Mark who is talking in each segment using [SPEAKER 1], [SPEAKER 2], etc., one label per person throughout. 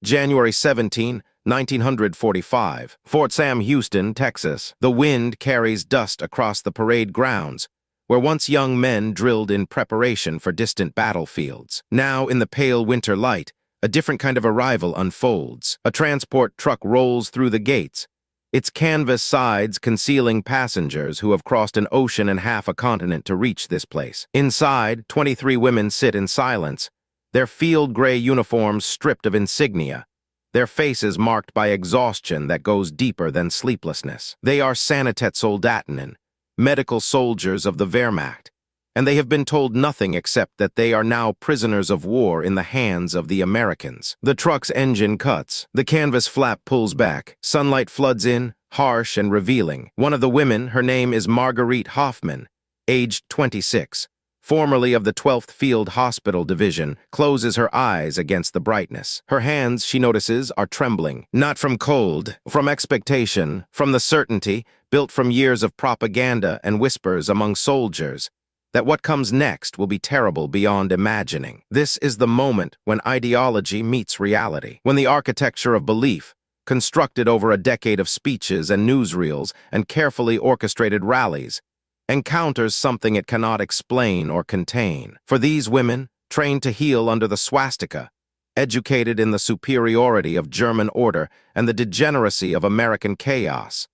[SPEAKER 1] January 17, 1945, Fort Sam Houston, Texas. The wind carries dust across the parade grounds, where once young men drilled in preparation for distant battlefields. Now, in the pale winter light, a different kind of arrival unfolds. A transport truck rolls through the gates, its canvas sides concealing passengers who have crossed an ocean and half a continent to reach this place. Inside, 23 women sit in silence, their field gray uniforms stripped of insignia, their faces marked by exhaustion that goes deeper than sleeplessness. They are Sanitätssoldaten, medical soldiers of the Wehrmacht, and they have been told nothing except that they are now prisoners of war in the hands of the Americans. The truck's engine cuts, the canvas flap pulls back, sunlight floods in, harsh and revealing. One of the women, her name is Marguerite Hoffman, aged 26, formerly of the 12th Field Hospital Division, closes her eyes against the brightness. Her hands, she notices, are trembling, not from cold, from expectation, from the certainty, built from years of propaganda and whispers among soldiers, that what comes next will be terrible beyond imagining. This is the moment when ideology meets reality, when the architecture of belief, constructed over a decade of speeches and newsreels and carefully orchestrated rallies, encounters something it cannot explain or contain. For these women, trained to heal under the swastika, educated in the superiority of German order and the degeneracy of American chaos,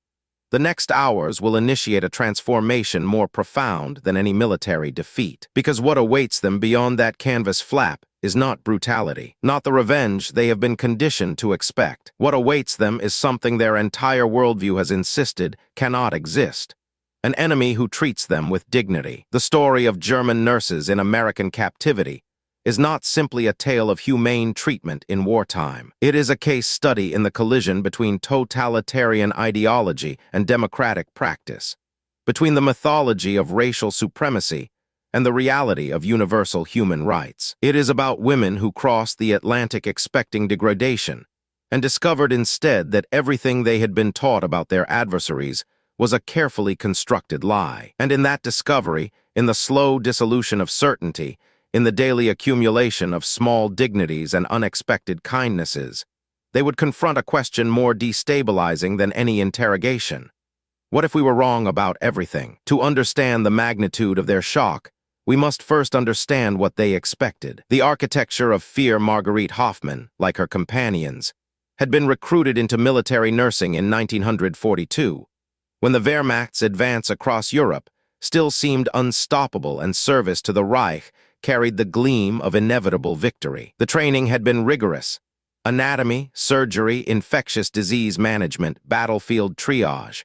[SPEAKER 1] the next hours will initiate a transformation more profound than any military defeat. Because what awaits them beyond that canvas flap is not brutality, not the revenge they have been conditioned to expect. What awaits them is something their entire worldview has insisted cannot exist. An enemy who treats them with dignity. The story of German nurses in American captivity is not simply a tale of humane treatment in wartime. It is a case study in the collision between totalitarian ideology and democratic practice, between the mythology of racial supremacy and the reality of universal human rights. It is about women who crossed the Atlantic expecting degradation and discovered instead that everything they had been taught about their adversaries was a carefully constructed lie. And in that discovery, in the slow dissolution of certainty, in the daily accumulation of small dignities and unexpected kindnesses, they would confront a question more destabilizing than any interrogation. What if we were wrong about everything? To understand the magnitude of their shock, we must first understand what they expected. The architecture of fear. Marguerite Hoffman, like her companions, had been recruited into military nursing in 1942, when the Wehrmacht's advance across Europe still seemed unstoppable and service to the Reich carried the gleam of inevitable victory. The training had been rigorous: anatomy, surgery, infectious disease management, battlefield triage.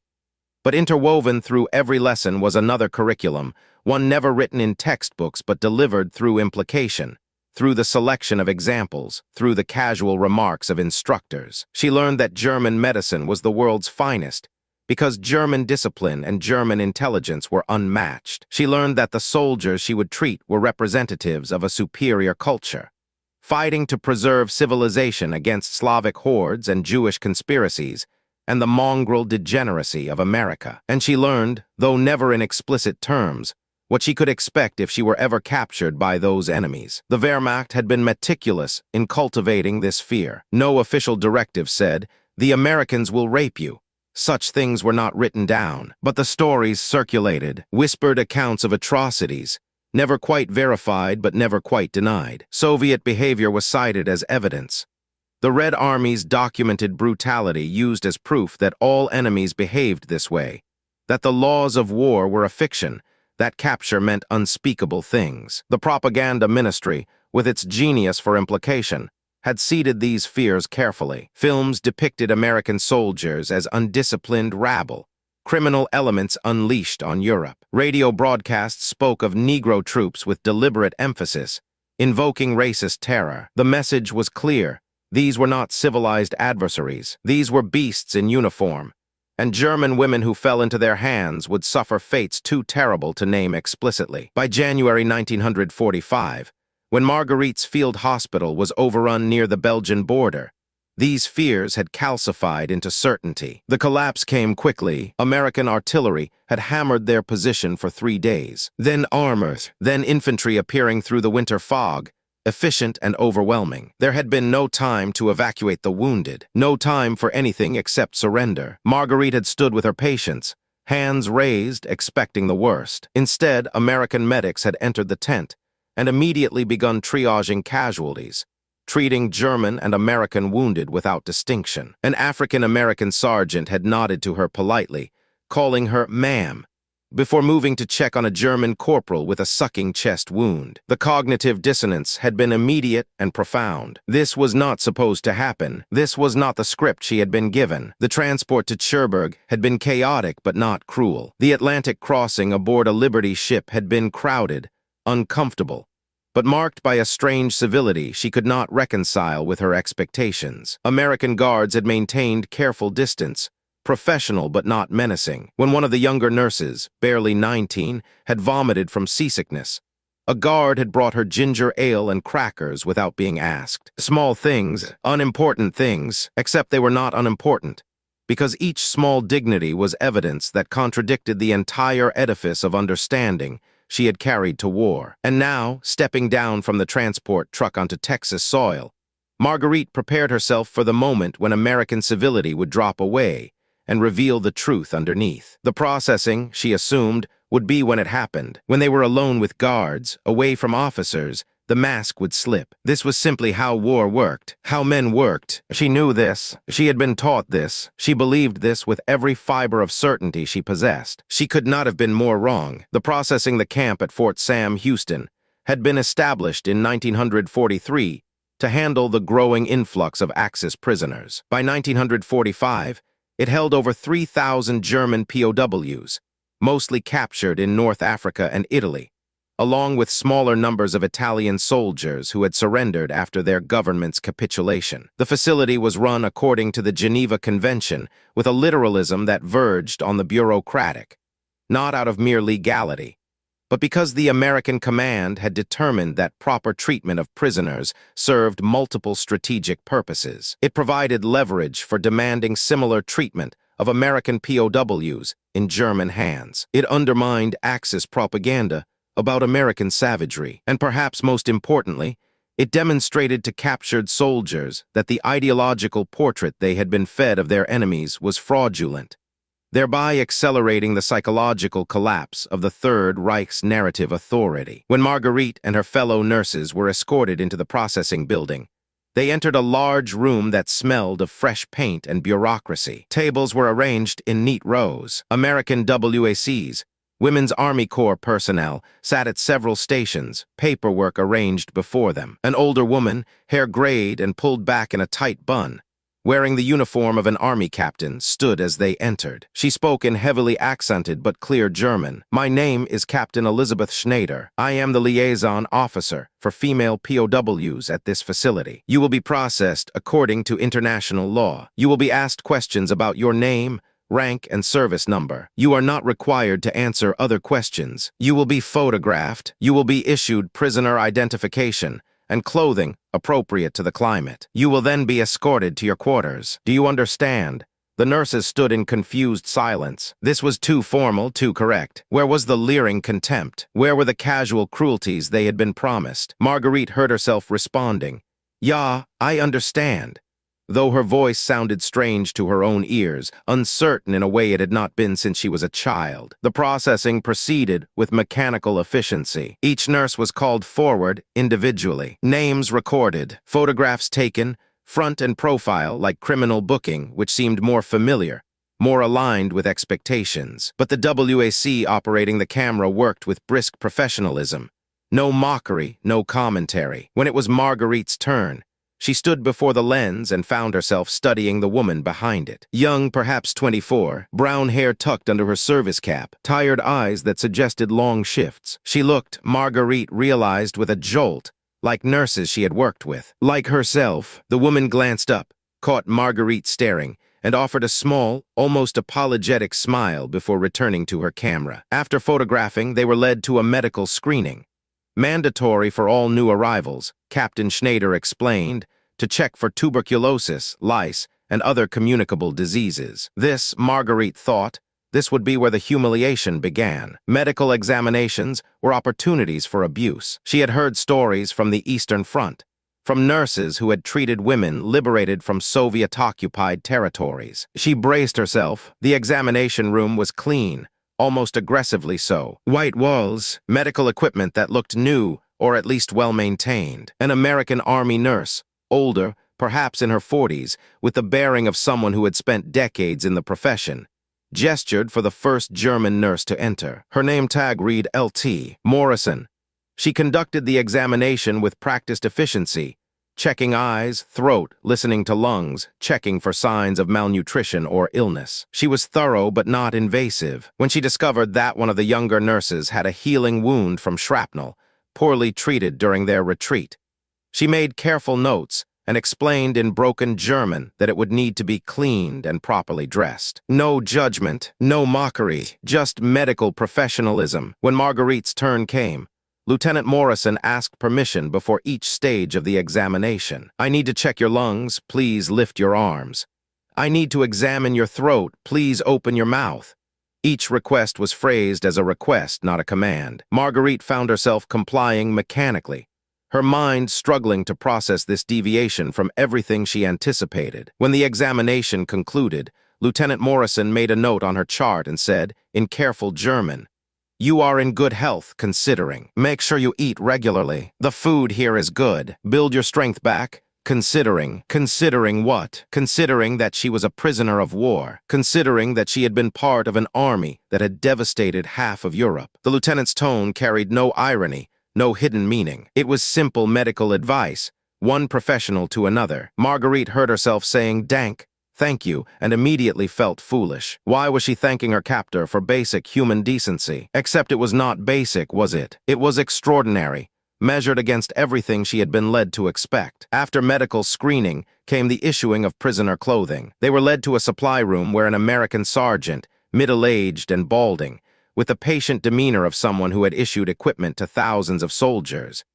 [SPEAKER 1] But interwoven through every lesson was another curriculum, one never written in textbooks but delivered through implication, through the selection of examples, through the casual remarks of instructors. She learned that German medicine was the world's finest, because German discipline and German intelligence were unmatched. She learned that the soldiers she would treat were representatives of a superior culture, fighting to preserve civilization against Slavic hordes and Jewish conspiracies and the mongrel degeneracy of America. And she learned, though never in explicit terms, what she could expect if she were ever captured by those enemies. The Wehrmacht had been meticulous in cultivating this fear. No official directive said, "The Americans will rape you." Such things were not written down, but the stories circulated, whispered accounts of atrocities, never quite verified but never quite denied. Soviet behavior was cited as evidence. The Red Army's documented brutality used as proof that all enemies behaved this way, that the laws of war were a fiction, that capture meant unspeakable things. The propaganda ministry, with its genius for implication, had seeded these fears carefully. Films depicted American soldiers as undisciplined rabble, criminal elements unleashed on Europe. Radio broadcasts spoke of Negro troops with deliberate emphasis, invoking racist terror. The message was clear: these were not civilized adversaries. These were beasts in uniform, and German women who fell into their hands would suffer fates too terrible to name explicitly. By January 1945, when Marguerite's field hospital was overrun near the Belgian border, these fears had calcified into certainty. The collapse came quickly. American artillery had hammered their position for 3 days. Then armor, then infantry appearing through the winter fog, efficient and overwhelming. There had been no time to evacuate the wounded, no time for anything except surrender. Marguerite had stood with her patients, hands raised, expecting the worst. Instead, American medics had entered the tent and immediately begun triaging casualties, treating German and American wounded without distinction. An African-American sergeant had nodded to her politely, calling her ma'am, before moving to check on a German corporal with a sucking chest wound. The cognitive dissonance had been immediate and profound. This was not supposed to happen. This was not the script she had been given. The transport to Cherbourg had been chaotic but not cruel. The Atlantic crossing aboard a Liberty ship had been crowded, uncomfortable, but marked by a strange civility she could not reconcile with her expectations. American guards had maintained careful distance, professional but not menacing. When one of the younger nurses, barely 19, had vomited from seasickness, a guard had brought her ginger ale and crackers without being asked. Small things, unimportant things, except they were not unimportant, because each small dignity was evidence that contradicted the entire edifice of understanding she had carried to war. And now, stepping down from the transport truck onto Texas soil, Marguerite prepared herself for the moment when American civility would drop away and reveal the truth underneath. The processing, she assumed, would be when it happened. When they were alone with guards, away from officers, the mask would slip. This was simply how war worked, how men worked. She knew this. She had been taught this. She believed this with every fiber of certainty she possessed. She could not have been more wrong. The processing the camp at Fort Sam Houston had been established in 1943 to handle the growing influx of Axis prisoners. By 1945, it held over 3,000 German POWs, mostly captured in North Africa and Italy, along with smaller numbers of Italian soldiers who had surrendered after their government's capitulation. The facility was run according to the Geneva Convention with a literalism that verged on the bureaucratic, not out of mere legality, but because the American command had determined that proper treatment of prisoners served multiple strategic purposes. It provided leverage for demanding similar treatment of American POWs in German hands. It undermined Axis propaganda about American savagery, and perhaps most importantly, it demonstrated to captured soldiers that the ideological portrait they had been fed of their enemies was fraudulent, thereby accelerating the psychological collapse of the Third Reich's narrative authority. When Marguerite and her fellow nurses were escorted into the processing building, they entered a large room that smelled of fresh paint and bureaucracy. Tables were arranged in neat rows. American WACs, Women's Army Corps personnel, sat at several stations, paperwork arranged before them. An older woman, hair grayed and pulled back in a tight bun, wearing the uniform of an army captain, stood as they entered. She spoke in heavily accented but clear German. "My name is Captain Elizabeth Schneider. I am the liaison officer for female POWs at this facility. You will be processed according to international law. You will be asked questions about your name, rank, and service number. You are not required to answer other questions. You will be photographed. You will be issued prisoner identification and clothing appropriate to the climate. You will then be escorted to your quarters. Do you understand?" The nurses stood in confused silence. This was too formal, too correct. Where was the leering contempt? Where were the casual cruelties they had been promised? Marguerite heard herself responding, "Ja, I understand," though her voice sounded strange to her own ears, uncertain in a way it had not been since she was a child. The processing proceeded with mechanical efficiency. Each nurse was called forward individually, names recorded, photographs taken, front and profile like criminal booking, which seemed more familiar, more aligned with expectations. But the WAC operating the camera worked with brisk professionalism. No mockery, no commentary. When it was Marguerite's turn, she stood before the lens and found herself studying the woman behind it. Young, perhaps 24, brown hair tucked under her service cap, tired eyes that suggested long shifts. She looked, Marguerite realized with a jolt, like nurses she had worked with. Like herself, the woman glanced up, caught Marguerite staring, and offered a small, almost apologetic smile before returning to her camera. After photographing, they were led to a medical screening. Mandatory for all new arrivals, Captain Schneider explained, to check for tuberculosis, lice, and other communicable diseases. This, Marguerite thought, This would be where the humiliation began. Medical examinations were opportunities for abuse. She had heard stories from the Eastern Front, from nurses who had treated women liberated from Soviet-occupied territories. She braced herself. The examination room was clean, almost aggressively so. White walls, medical equipment that looked new, or at least well-maintained. An American Army nurse, older, perhaps in her 40s, with the bearing of someone who had spent decades in the profession, gestured for the first German nurse to enter. Her name tag read LT Morrison. She conducted the examination with practiced efficiency, checking eyes, throat, listening to lungs, checking for signs of malnutrition or illness. She was thorough but not invasive. When she discovered that one of the younger nurses had a healing wound from shrapnel, poorly treated during their retreat, she made careful notes and explained in broken German that it would need to be cleaned and properly dressed. No judgment, no mockery, just medical professionalism. When Marguerite's turn came, Lieutenant Morrison asked permission before each stage of the examination. "I need to check your lungs, please lift your arms. I need to examine your throat, please open your mouth." Each request was phrased as a request, not a command. Marguerite found herself complying mechanically, her mind struggling to process this deviation from everything she anticipated. When the examination concluded, Lieutenant Morrison made a note on her chart and said, in careful German, "You are in good health, considering. Make sure you eat regularly. The food here is good. Build your strength back. Considering. Considering what? Considering that she was a prisoner of war. Considering that she had been part of an army that had devastated half of Europe." The lieutenant's tone carried no irony, no hidden meaning. It was simple medical advice, one professional to another. Marguerite heard herself saying, "Dank, thank you," and immediately felt foolish. Why was she thanking her captor for basic human decency? Except it was not basic, was it? It was extraordinary, measured against everything she had been led to expect. After medical screening came the issuing of prisoner clothing. They were led to a supply room where an American sergeant, middle-aged and balding, with the patient demeanor of someone who had issued equipment to thousands of soldiers,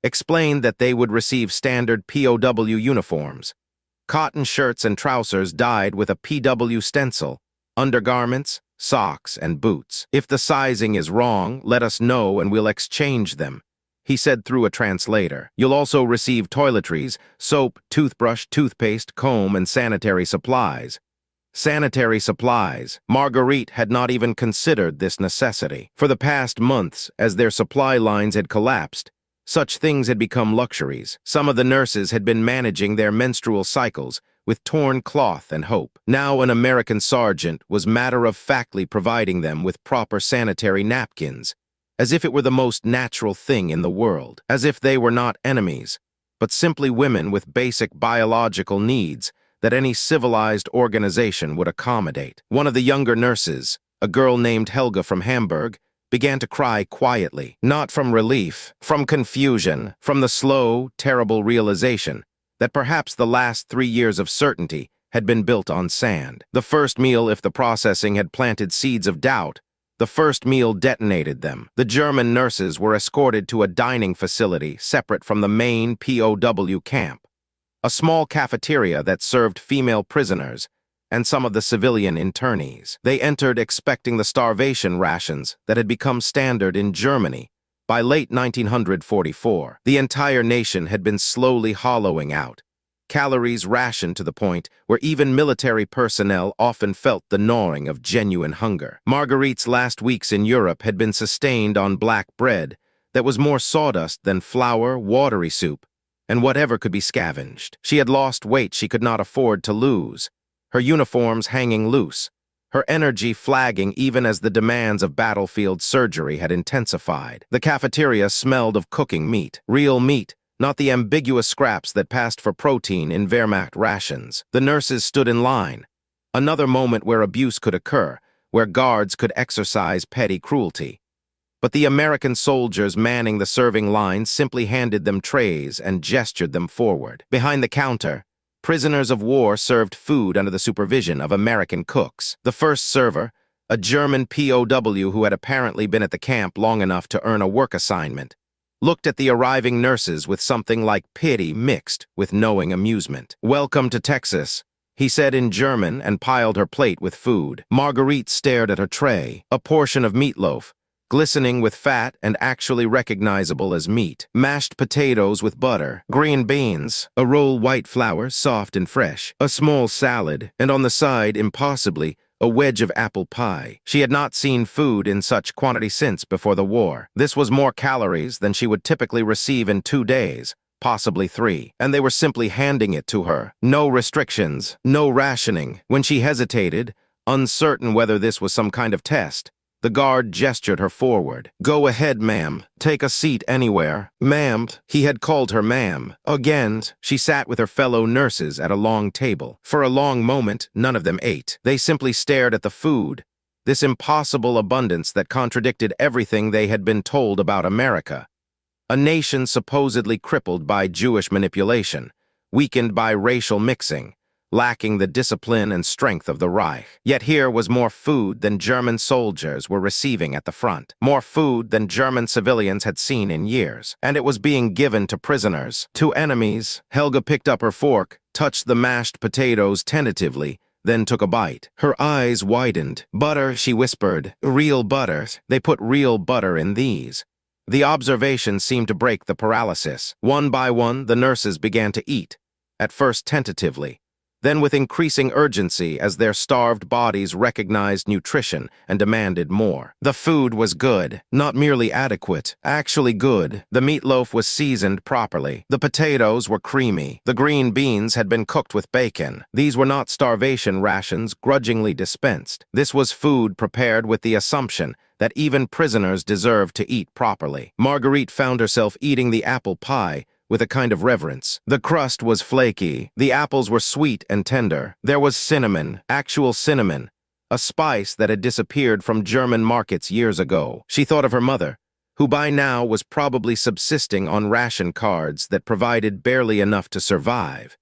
[SPEAKER 1] explained that they would receive standard POW uniforms, cotton shirts and trousers dyed with a PW stencil, undergarments, socks, and boots. "If the sizing is wrong, let us know and we'll exchange them," he said through a translator. "You'll also receive toiletries, soap, toothbrush, toothpaste, comb, and sanitary supplies." Sanitary supplies. Marguerite had not even considered this necessity. For the past months, as their supply lines had collapsed, such things had become luxuries. Some of the nurses had been managing their menstrual cycles with torn cloth and hope. Now an American sergeant was matter-of-factly providing them with proper sanitary napkins, as if it were the most natural thing in the world, as if they were not enemies, but simply women with basic biological needs that any civilized organization would accommodate. One of the younger nurses, a girl named Helga from Hamburg, began to cry quietly, not from relief, from confusion, from the slow, terrible realization that perhaps the last 3 years of certainty had been built on sand. The first meal, if the processing had planted seeds of doubt, the first meal detonated them. The German nurses were escorted to a dining facility separate from the main POW camp, a small cafeteria that served female prisoners and some of the civilian internees. They entered expecting the starvation rations that had become standard in Germany by late 1944. The entire nation had been slowly hollowing out, calories rationed to the point where even military personnel often felt the gnawing of genuine hunger. Marguerite's last weeks in Europe had been sustained on black bread that was more sawdust than flour, watery soup, and whatever could be scavenged. She had lost weight she could not afford to lose, her uniforms hanging loose, her energy flagging even as the demands of battlefield surgery had intensified. The cafeteria smelled of cooking meat, real meat, not the ambiguous scraps that passed for protein in Wehrmacht rations. The nurses stood in line, another moment where abuse could occur, where guards could exercise petty cruelty. But the American soldiers manning the serving lines simply handed them trays and gestured them forward. Behind the counter, prisoners of war served food under the supervision of American cooks. The first server, a German POW who had apparently been at the camp long enough to earn a work assignment, looked at the arriving nurses with something like pity mixed with knowing amusement. "Welcome to Texas," he said in German and piled her plate with food. Marguerite stared at her tray, a portion of meatloaf, glistening with fat and actually recognizable as meat, mashed potatoes with butter, green beans, a roll white flour, soft and fresh, a small salad, and on the side, impossibly, a wedge of apple pie. She had not seen food in such quantity since before the war. This was more calories than she would typically receive in 2 days, possibly 3, and they were simply handing it to her. No restrictions, no rationing. When she hesitated, uncertain whether this was some kind of test, the guard gestured her forward. "Go ahead, ma'am. Take a seat anywhere." Ma'am. He had called her ma'am. Again, she sat with her fellow nurses at a long table. For a long moment, none of them ate. They simply stared at the food, this impossible abundance that contradicted everything they had been told about America. A nation supposedly crippled by Jewish manipulation, weakened by racial mixing, lacking the discipline and strength of the Reich. Yet here was more food than German soldiers were receiving at the front, more food than German civilians had seen in years, and it was being given to prisoners, to enemies. Helga picked up her fork, touched the mashed potatoes tentatively, then took a bite. Her eyes widened. "Butter," she whispered. "Real butter. They put real butter in these." The observation seemed to break the paralysis. One by one, the nurses began to eat, at first tentatively, then with increasing urgency as their starved bodies recognized nutrition and demanded more. The food was good, not merely adequate, actually good. The meatloaf was seasoned properly. The potatoes were creamy. The green beans had been cooked with bacon. These were not starvation rations grudgingly dispensed. This was food prepared with the assumption that even prisoners deserved to eat properly. Marguerite found herself eating the apple pie with a kind of reverence. The crust was flaky, the apples were sweet and tender. There was cinnamon, actual cinnamon, a spice that had disappeared from German markets years ago. She thought of her mother, who by now was probably subsisting on ration cards that provided barely enough to survive,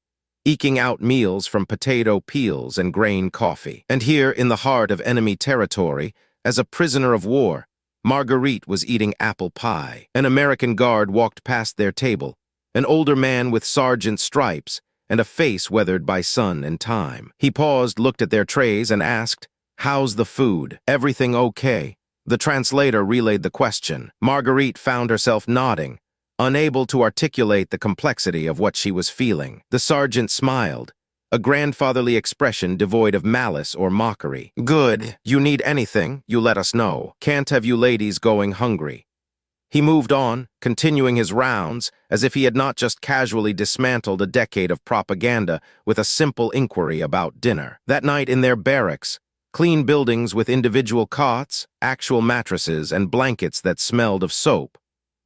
[SPEAKER 1] eking out meals from potato peels and grain coffee. And here, in the heart of enemy territory, as a prisoner of war, Marguerite was eating apple pie. An American guard walked past their table, an older man with sergeant stripes and a face weathered by sun and time. He paused, looked at their trays, and asked, "How's the food? Everything okay?" The translator relayed the question. Marguerite found herself nodding, unable to articulate the complexity of what she was feeling. The sergeant smiled, a grandfatherly expression devoid of malice or mockery. "Good. You need anything, you let us know. Can't have you ladies going hungry." He moved on, continuing his rounds, as if he had not just casually dismantled a decade of propaganda with a simple inquiry about dinner. That night in their barracks, clean buildings with individual cots, actual mattresses, and blankets that smelled of soap,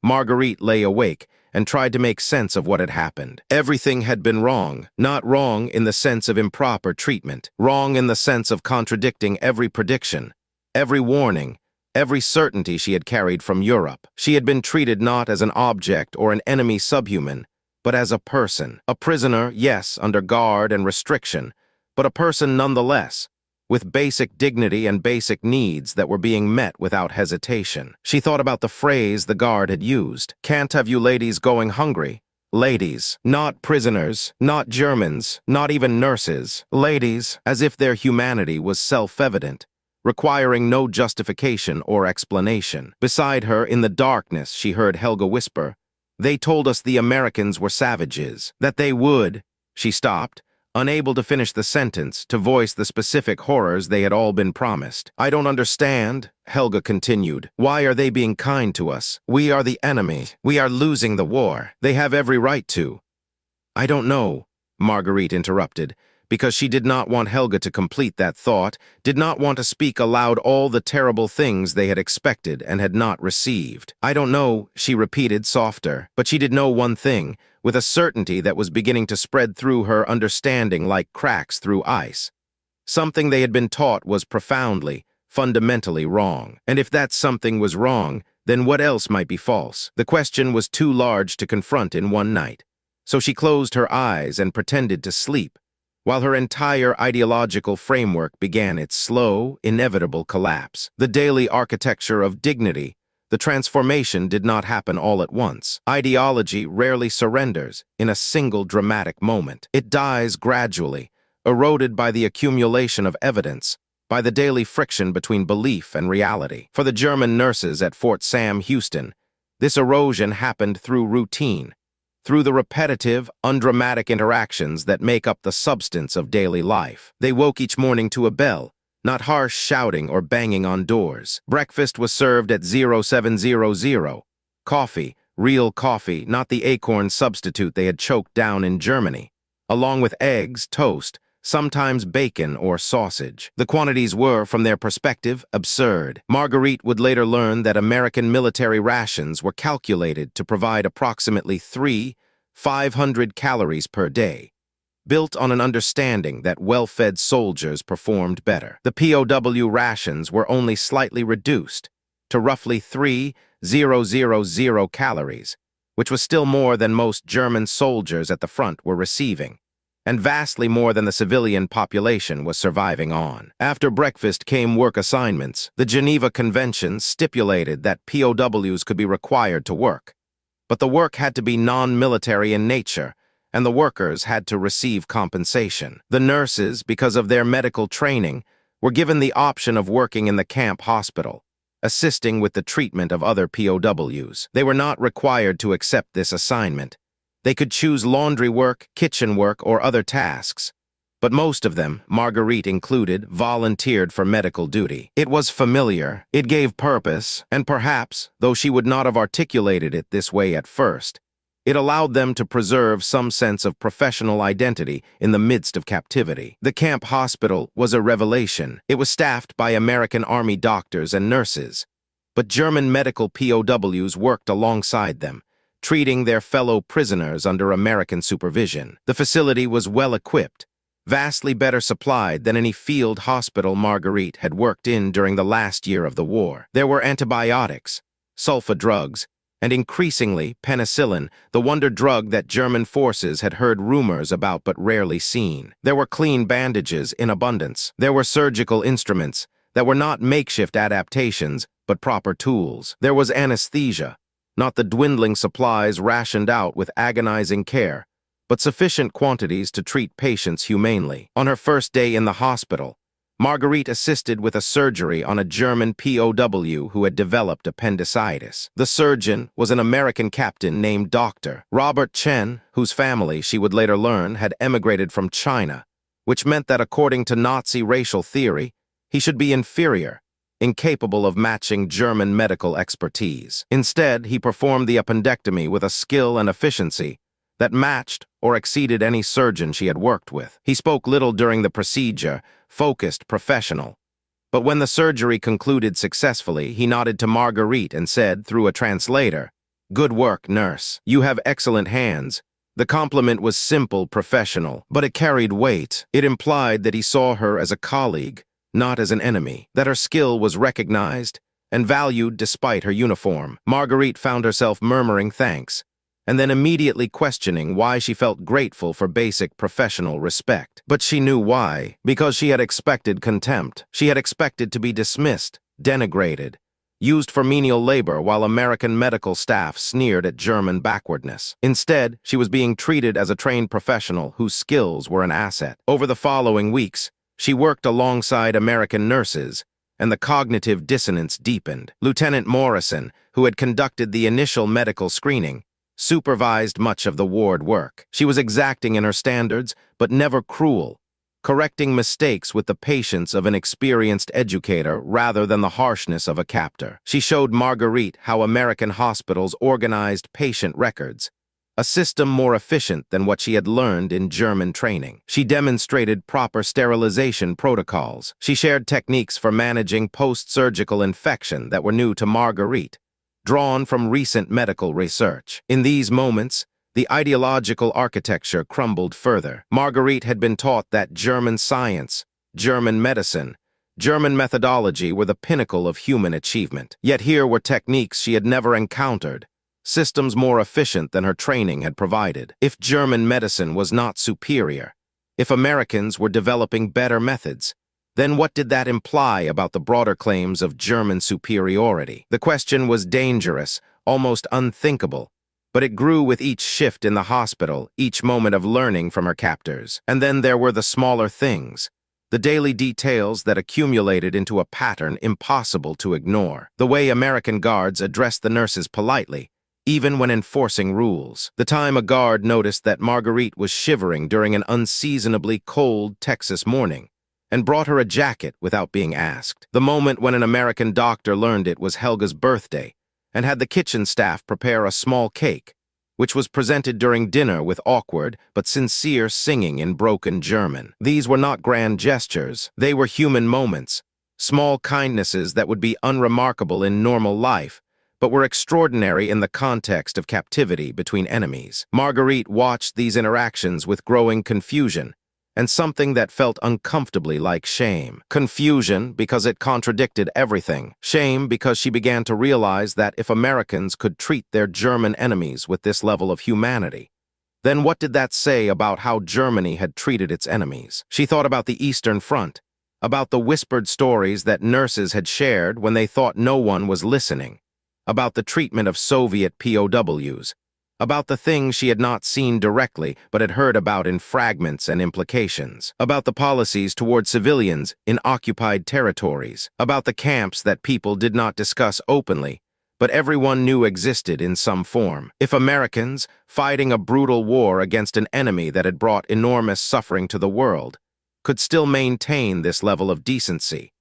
[SPEAKER 1] Marguerite lay awake and tried to make sense of what had happened. Everything had been wrong, not wrong in the sense of improper treatment, wrong in the sense of contradicting every prediction, every warning, every certainty she had carried from Europe. She had been treated not as an object or an enemy subhuman, but as a person. A prisoner, yes, under guard and restriction, but a person nonetheless, with basic dignity and basic needs that were being met without hesitation. She thought about the phrase the guard had used. "Can't have you ladies going hungry." Ladies, not prisoners, not Germans, not even nurses. Ladies, as if their humanity was self-evident, requiring no justification or explanation. Beside her, in the darkness, she heard Helga whisper, "They told us the Americans were savages, that they would." She stopped, unable to finish the sentence, to voice the specific horrors they had all been promised. "I don't understand," Helga continued. "Why are they being kind to us? We are the enemy. We are losing the war. They have every right to." "I don't know," Marguerite interrupted, because she did not want Helga to complete that thought, did not want to speak aloud all the terrible things they had expected and had not received. "I don't know," she repeated softer, but she did know one thing, with a certainty that was beginning to spread through her understanding like cracks through ice. Something they had been taught was profoundly, fundamentally wrong. And if that something was wrong, then what else might be false? The question was too large to confront in one night. So she closed her eyes and pretended to sleep, while her entire ideological framework began its slow, inevitable collapse. The daily architecture of dignity, the transformation did not happen all at once. Ideology rarely surrenders in a single dramatic moment. It dies gradually, eroded by the accumulation of evidence, by the daily friction between belief and reality. For the German nurses at Fort Sam Houston, this erosion happened through routine, through the repetitive, undramatic interactions that make up the substance of daily life. They woke each morning to a bell, not harsh shouting or banging on doors. Breakfast was served at 0700. Coffee, real coffee, not the acorn substitute they had choked down in Germany, along with eggs, toast, sometimes bacon or sausage. The quantities were, from their perspective, absurd. Marguerite would later learn that American military rations were calculated to provide approximately 500 calories per day, built on an understanding that well-fed soldiers performed better. The POW rations were only slightly reduced to roughly 3,000 calories, which was still more than most German soldiers at the front were receiving, and vastly more than the civilian population was surviving on. After breakfast came work assignments. The Geneva Convention stipulated that POWs could be required to work, but the work had to be non-military in nature, and the workers had to receive compensation. The nurses, because of their medical training, were given the option of working in the camp hospital, assisting with the treatment of other POWs. They were not required to accept this assignment. They could choose laundry work, kitchen work, or other tasks. But most of them, Marguerite included, volunteered for medical duty. It was familiar, it gave purpose, and perhaps, though she would not have articulated it this way at first, it allowed them to preserve some sense of professional identity in the midst of captivity. The camp hospital was a revelation. It was staffed by American Army doctors and nurses, but German medical POWs worked alongside them, treating their fellow prisoners under American supervision. The facility was well-equipped, vastly better supplied than any field hospital Marguerite had worked in during the last year of the war. There were antibiotics, sulfa drugs, and increasingly penicillin, the wonder drug that German forces had heard rumors about but rarely seen. There were clean bandages in abundance. There were surgical instruments that were not makeshift adaptations, but proper tools. There was anesthesia, not the dwindling supplies rationed out with agonizing care, but sufficient quantities to treat patients humanely. On her first day in the hospital, Marguerite assisted with a surgery on a German POW who had developed appendicitis. The surgeon was an American captain named Dr. Robert Chen, whose family, she would later learn, had emigrated from China, which meant that according to Nazi racial theory, he should be inferior, incapable of matching German medical expertise. Instead, he performed the appendectomy with a skill and efficiency that matched or exceeded any surgeon she had worked with. He spoke little during the procedure, focused, professional. But when the surgery concluded successfully, he nodded to Marguerite and said, through a translator, "Good work, nurse. You have excellent hands." The compliment was simple, professional, but it carried weight. It implied that he saw her as a colleague, not as an enemy, that her skill was recognized and valued despite her uniform. Marguerite found herself murmuring thanks, and then immediately questioning why she felt grateful for basic professional respect. But she knew why, because she had expected contempt. She had expected to be dismissed, denigrated, used for menial labor while American medical staff sneered at German backwardness. Instead, she was being treated as a trained professional whose skills were an asset. Over the following weeks, she worked alongside American nurses, and the cognitive dissonance deepened. Lieutenant Morrison, who had conducted the initial medical screening, supervised much of the ward work. She was exacting in her standards, but never cruel, correcting mistakes with the patience of an experienced educator rather than the harshness of a captor. She showed Marguerite how American hospitals organized patient records, a system more efficient than what she had learned in German training. She demonstrated proper sterilization protocols. She shared techniques for managing post-surgical infection that were new to Marguerite, drawn from recent medical research. In these moments, the ideological architecture crumbled further. Marguerite had been taught that German science, German medicine, German methodology were the pinnacle of human achievement. Yet here were techniques she had never encountered, systems more efficient than her training had provided. If German medicine was not superior, if Americans were developing better methods, then what did that imply about the broader claims of German superiority? The question was dangerous, almost unthinkable, But it grew with each shift in the hospital, each moment of learning from her captors. And then there were the smaller things, the daily details that accumulated into a pattern impossible to ignore. The way American guards addressed the nurses politely, even when enforcing rules. The time a guard noticed that Marguerite was shivering during an unseasonably cold Texas morning and brought her a jacket without being asked. The moment when an American doctor learned it was Helga's birthday and had the kitchen staff prepare a small cake, which was presented during dinner with awkward but sincere singing in broken German. These were not grand gestures. They were human moments, small kindnesses that would be unremarkable in normal life, but were extraordinary in the context of captivity between enemies. Marguerite watched these interactions with growing confusion and something that felt uncomfortably like shame. Confusion because it contradicted everything. Shame because she began to realize that if Americans could treat their German enemies with this level of humanity, then what did that say about how Germany had treated its enemies? She thought about the Eastern Front, about the whispered stories that nurses had shared when they thought no one was listening, about the treatment of Soviet POWs, about the things she had not seen directly but had heard about in fragments and implications, about the policies toward civilians in occupied territories, about the camps that people did not discuss openly, but everyone knew existed in some form. If Americans, fighting a brutal war against an enemy that had brought enormous suffering to the world, could still maintain this level of decency,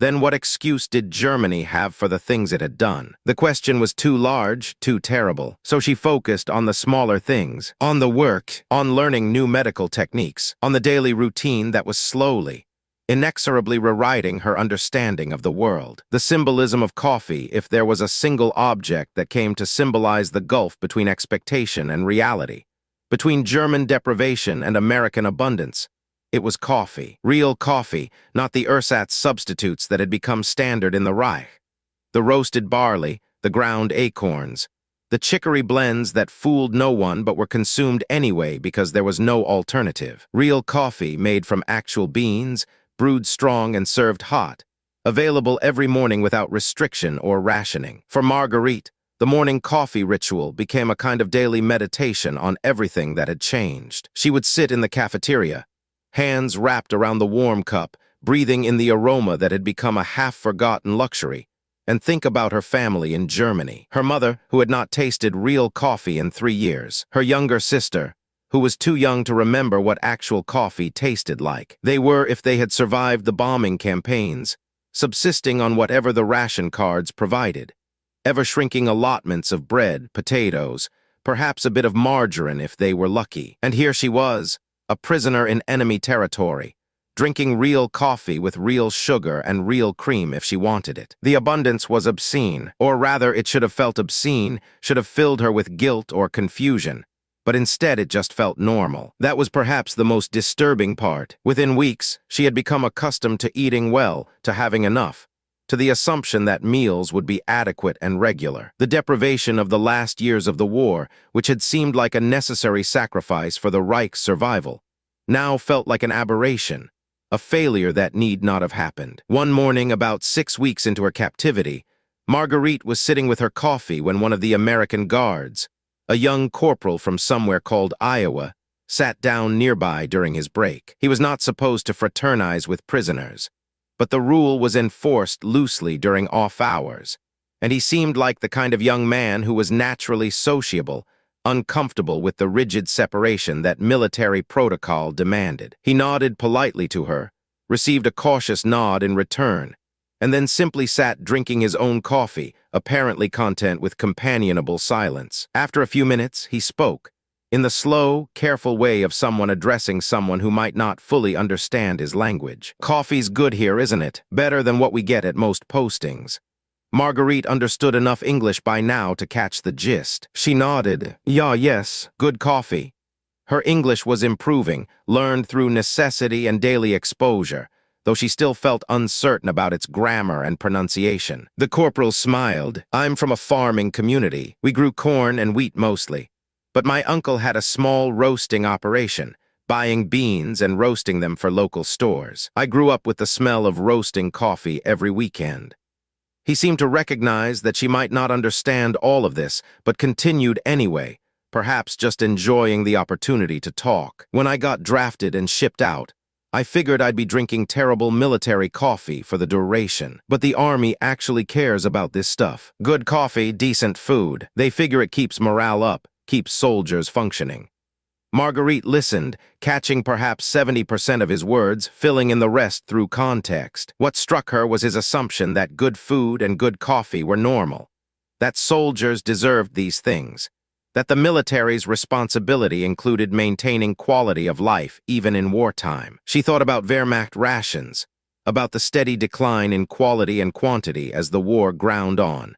[SPEAKER 1] then what excuse did Germany have for the things it had done? The question was too large, too terrible, so she focused on the smaller things, on the work, on learning new medical techniques, on the daily routine that was slowly, inexorably rewriting her understanding of the world. The symbolism of coffee, if there was a single object that came to symbolize the gulf between expectation and reality, between German deprivation and American abundance, it was coffee. Real coffee, not the ersatz substitutes that had become standard in the Reich. The roasted barley, the ground acorns, the chicory blends that fooled no one but were consumed anyway because there was no alternative. Real coffee made from actual beans, brewed strong and served hot, available every morning without restriction or rationing. For Marguerite, the morning coffee ritual became a kind of daily meditation on everything that had changed. She would sit in the cafeteria, hands wrapped around the warm cup, breathing in the aroma that had become a half-forgotten luxury, and think about her family in Germany. Her mother, who had not tasted real coffee in 3 years. Her younger sister, who was too young to remember what actual coffee tasted like. They were, if they had survived the bombing campaigns, subsisting on whatever the ration cards provided, ever-shrinking allotments of bread, potatoes, perhaps a bit of margarine if they were lucky. And here she was, a prisoner in enemy territory, drinking real coffee with real sugar and real cream if she wanted it. The abundance was obscene, or rather it should have felt obscene, should have filled her with guilt or confusion, but instead it just felt normal. That was perhaps the most disturbing part. Within weeks, she had become accustomed to eating well, to having enough, to the assumption that meals would be adequate and regular. The deprivation of the last years of the war, which had seemed like a necessary sacrifice for the Reich's survival, now felt like an aberration, a failure that need not have happened. One morning, about 6 weeks into her captivity, Marguerite was sitting with her coffee when one of the American guards, a young corporal from somewhere called Iowa, sat down nearby during his break. He was not supposed to fraternize with prisoners, but the rule was enforced loosely during off hours, and he seemed like the kind of young man who was naturally sociable, uncomfortable with the rigid separation that military protocol demanded. He nodded politely to her, received a cautious nod in return, and then simply sat drinking his own coffee, apparently content with companionable silence. After a few minutes, he spoke, in the slow, careful way of someone addressing someone who might not fully understand his language. "Coffee's good here, isn't it? Better than what we get at most postings." Marguerite understood enough English by now to catch the gist. She nodded. "Yeah, yes, good coffee." Her English was improving, learned through necessity and daily exposure, though she still felt uncertain about its grammar and pronunciation. The corporal smiled. "I'm from a farming community. We grew corn and wheat mostly. But my uncle had a small roasting operation, buying beans and roasting them for local stores. I grew up with the smell of roasting coffee every weekend." He seemed to recognize that she might not understand all of this, but continued anyway, perhaps just enjoying the opportunity to talk. When I got drafted and shipped out, I figured I'd be drinking terrible military coffee for the duration. But the Army actually cares about this stuff. Good coffee, decent food. They figure it keeps morale up, keeps soldiers functioning. Marguerite listened, catching perhaps 70% of his words, filling in the rest through context. What struck her was his assumption that good food and good coffee were normal, that soldiers deserved these things, that the military's responsibility included maintaining quality of life even in wartime. She thought about Wehrmacht rations, about the steady decline in quality and quantity as the war ground on,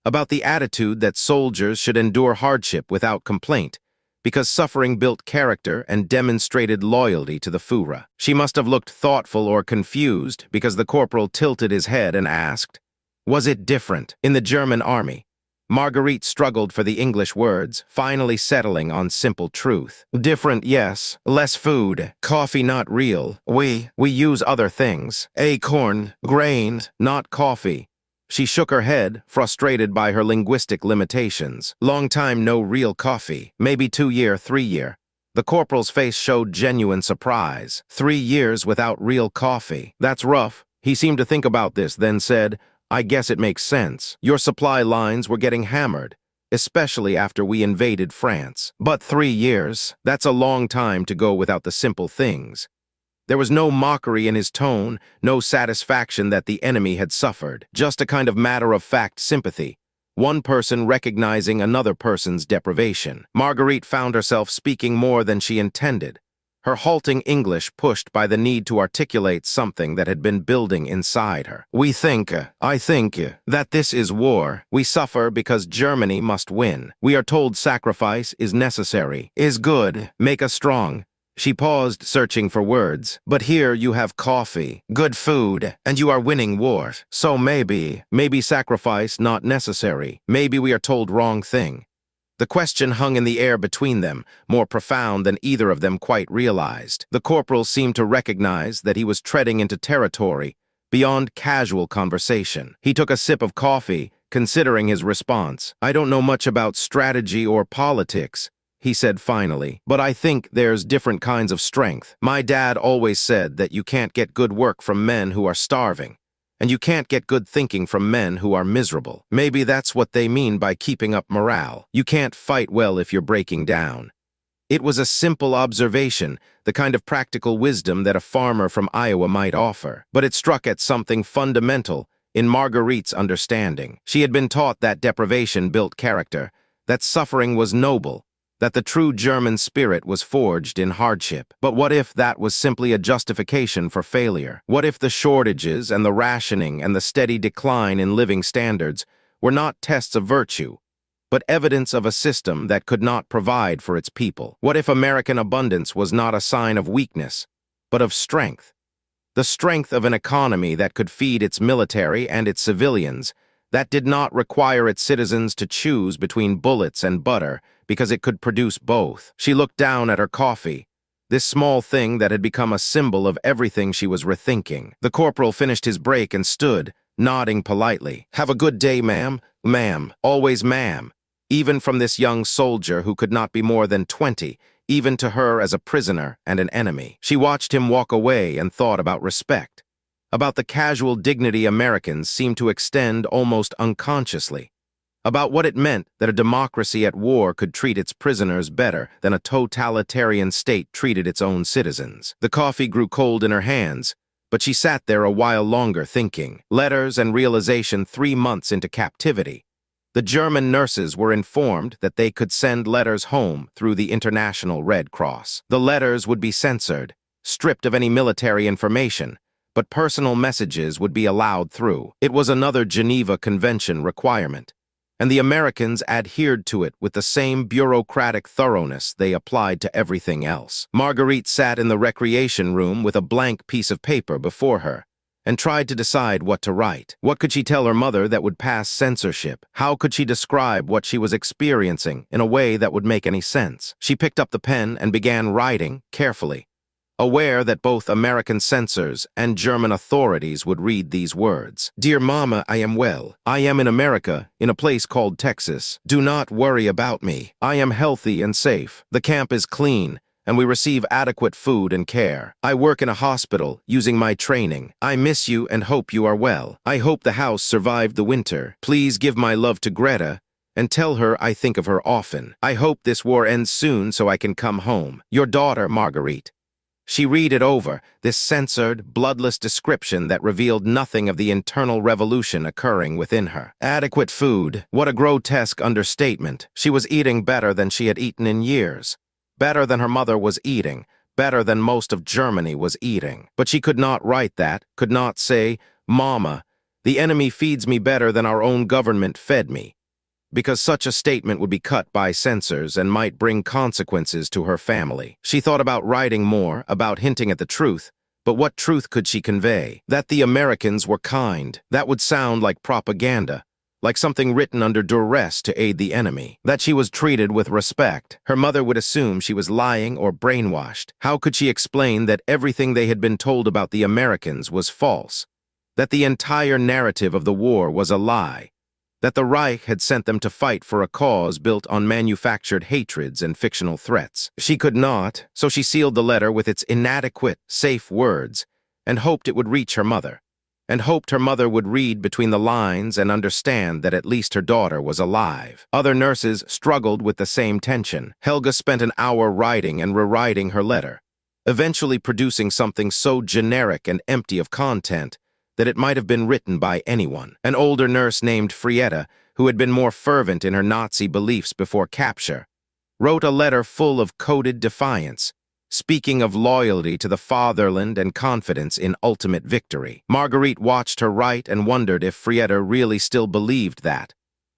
[SPEAKER 1] about the attitude that soldiers should endure hardship without complaint, because suffering built character and demonstrated loyalty to the Führer. She must have looked thoughtful or confused because the corporal tilted his head and asked, "Was it different in the German army?" Marguerite struggled for the English words, finally settling on simple truth. "Different, yes. Less food. Coffee not real. We use other things. Acorn, grains, not coffee." She shook her head, frustrated by her linguistic limitations. "Long time no real coffee. Maybe 2 year, 3 year. The corporal's face showed genuine surprise. 3 years without real coffee. That's rough. He seemed to think about this, then said, "I guess it makes sense. Your supply lines were getting hammered, especially after we invaded France. But 3 years, that's a long time to go without the simple things." There was no mockery in his tone, no satisfaction that the enemy had suffered, just a kind of matter-of-fact sympathy, one person recognizing another person's deprivation. Marguerite found herself speaking more than she intended, her halting English pushed by the need to articulate something that had been building inside her. I think, that this is war. We suffer because Germany must win. We are told sacrifice is necessary, is good, make us strong." She paused, searching for words. "But here you have coffee, good food, and you are winning war. So maybe sacrifice not necessary. Maybe we are told wrong thing." The question hung in the air between them, more profound than either of them quite realized. The corporal seemed to recognize that he was treading into territory beyond casual conversation. He took a sip of coffee, considering his response. "I don't know much about strategy or politics," he said finally, "but I think there's different kinds of strength. My dad always said that you can't get good work from men who are starving, and you can't get good thinking from men who are miserable. Maybe that's what they mean by keeping up morale. You can't fight well if you're breaking down." It was a simple observation, the kind of practical wisdom that a farmer from Iowa might offer, but it struck at something fundamental in Marguerite's understanding. She had been taught that deprivation built character, that suffering was noble, that the true German spirit was forged in hardship. But what if that was simply a justification for failure? What if the shortages and the rationing and the steady decline in living standards were not tests of virtue, but evidence of a system that could not provide for its people? What if American abundance was not a sign of weakness, but of strength? The strength of an economy that could feed its military and its civilians, that did not require its citizens to choose between bullets and butter because it could produce both. She looked down at her coffee, this small thing that had become a symbol of everything she was rethinking. The corporal finished his break and stood, nodding politely. "Have a good day, ma'am." "Ma'am, always ma'am." Even from this young soldier who could not be more than 20, even to her as a prisoner and an enemy. She watched him walk away and thought about respect, about the casual dignity Americans seemed to extend almost unconsciously, about what it meant that a democracy at war could treat its prisoners better than a totalitarian state treated its own citizens. The coffee grew cold in her hands, but she sat there a while longer thinking. Letters and realization 3 months into captivity. The German nurses were informed that they could send letters home through the International Red Cross. The letters would be censored, stripped of any military information, but personal messages would be allowed through. It was another Geneva Convention requirement, and the Americans adhered to it with the same bureaucratic thoroughness they applied to everything else. Marguerite sat in the recreation room with a blank piece of paper before her and tried to decide what to write. What could she tell her mother that would pass censorship? How could she describe what she was experiencing in a way that would make any sense? She picked up the pen and began writing carefully, aware that both American censors and German authorities would read these words. "Dear Mama, I am well. I am in America, in a place called Texas. Do not worry about me. I am healthy and safe. The camp is clean, and we receive adequate food and care. I work in a hospital, using my training. I miss you and hope you are well. I hope the house survived the winter. Please give my love to Greta, and tell her I think of her often. I hope this war ends soon so I can come home. Your daughter, Marguerite." She read it over, this censored, bloodless description that revealed nothing of the internal revolution occurring within her. Adequate food. What a grotesque understatement. She was eating better than she had eaten in years. Better than her mother was eating. Better than most of Germany was eating. But she could not write that, could not say, "Mama, the enemy feeds me better than our own government fed me," because such a statement would be cut by censors and might bring consequences to her family. She thought about writing more, about hinting at the truth, but what truth could she convey? That the Americans were kind. That would sound like propaganda, like something written under duress to aid the enemy. That she was treated with respect. Her mother would assume she was lying or brainwashed. How could she explain that everything they had been told about the Americans was false? That the entire narrative of the war was a lie? That the Reich had sent them to fight for a cause built on manufactured hatreds and fictional threats? She could not, so she sealed the letter with its inadequate, safe words, and hoped it would reach her mother, and hoped her mother would read between the lines and understand that at least her daughter was alive. Other nurses struggled with the same tension. Helga spent an hour writing and rewriting her letter, eventually producing something so generic and empty of content that it might have been written by anyone. An older nurse named Frieda, who had been more fervent in her Nazi beliefs before capture, wrote a letter full of coded defiance, speaking of loyalty to the fatherland and confidence in ultimate victory. Marguerite watched her write and wondered if Frieda really still believed that,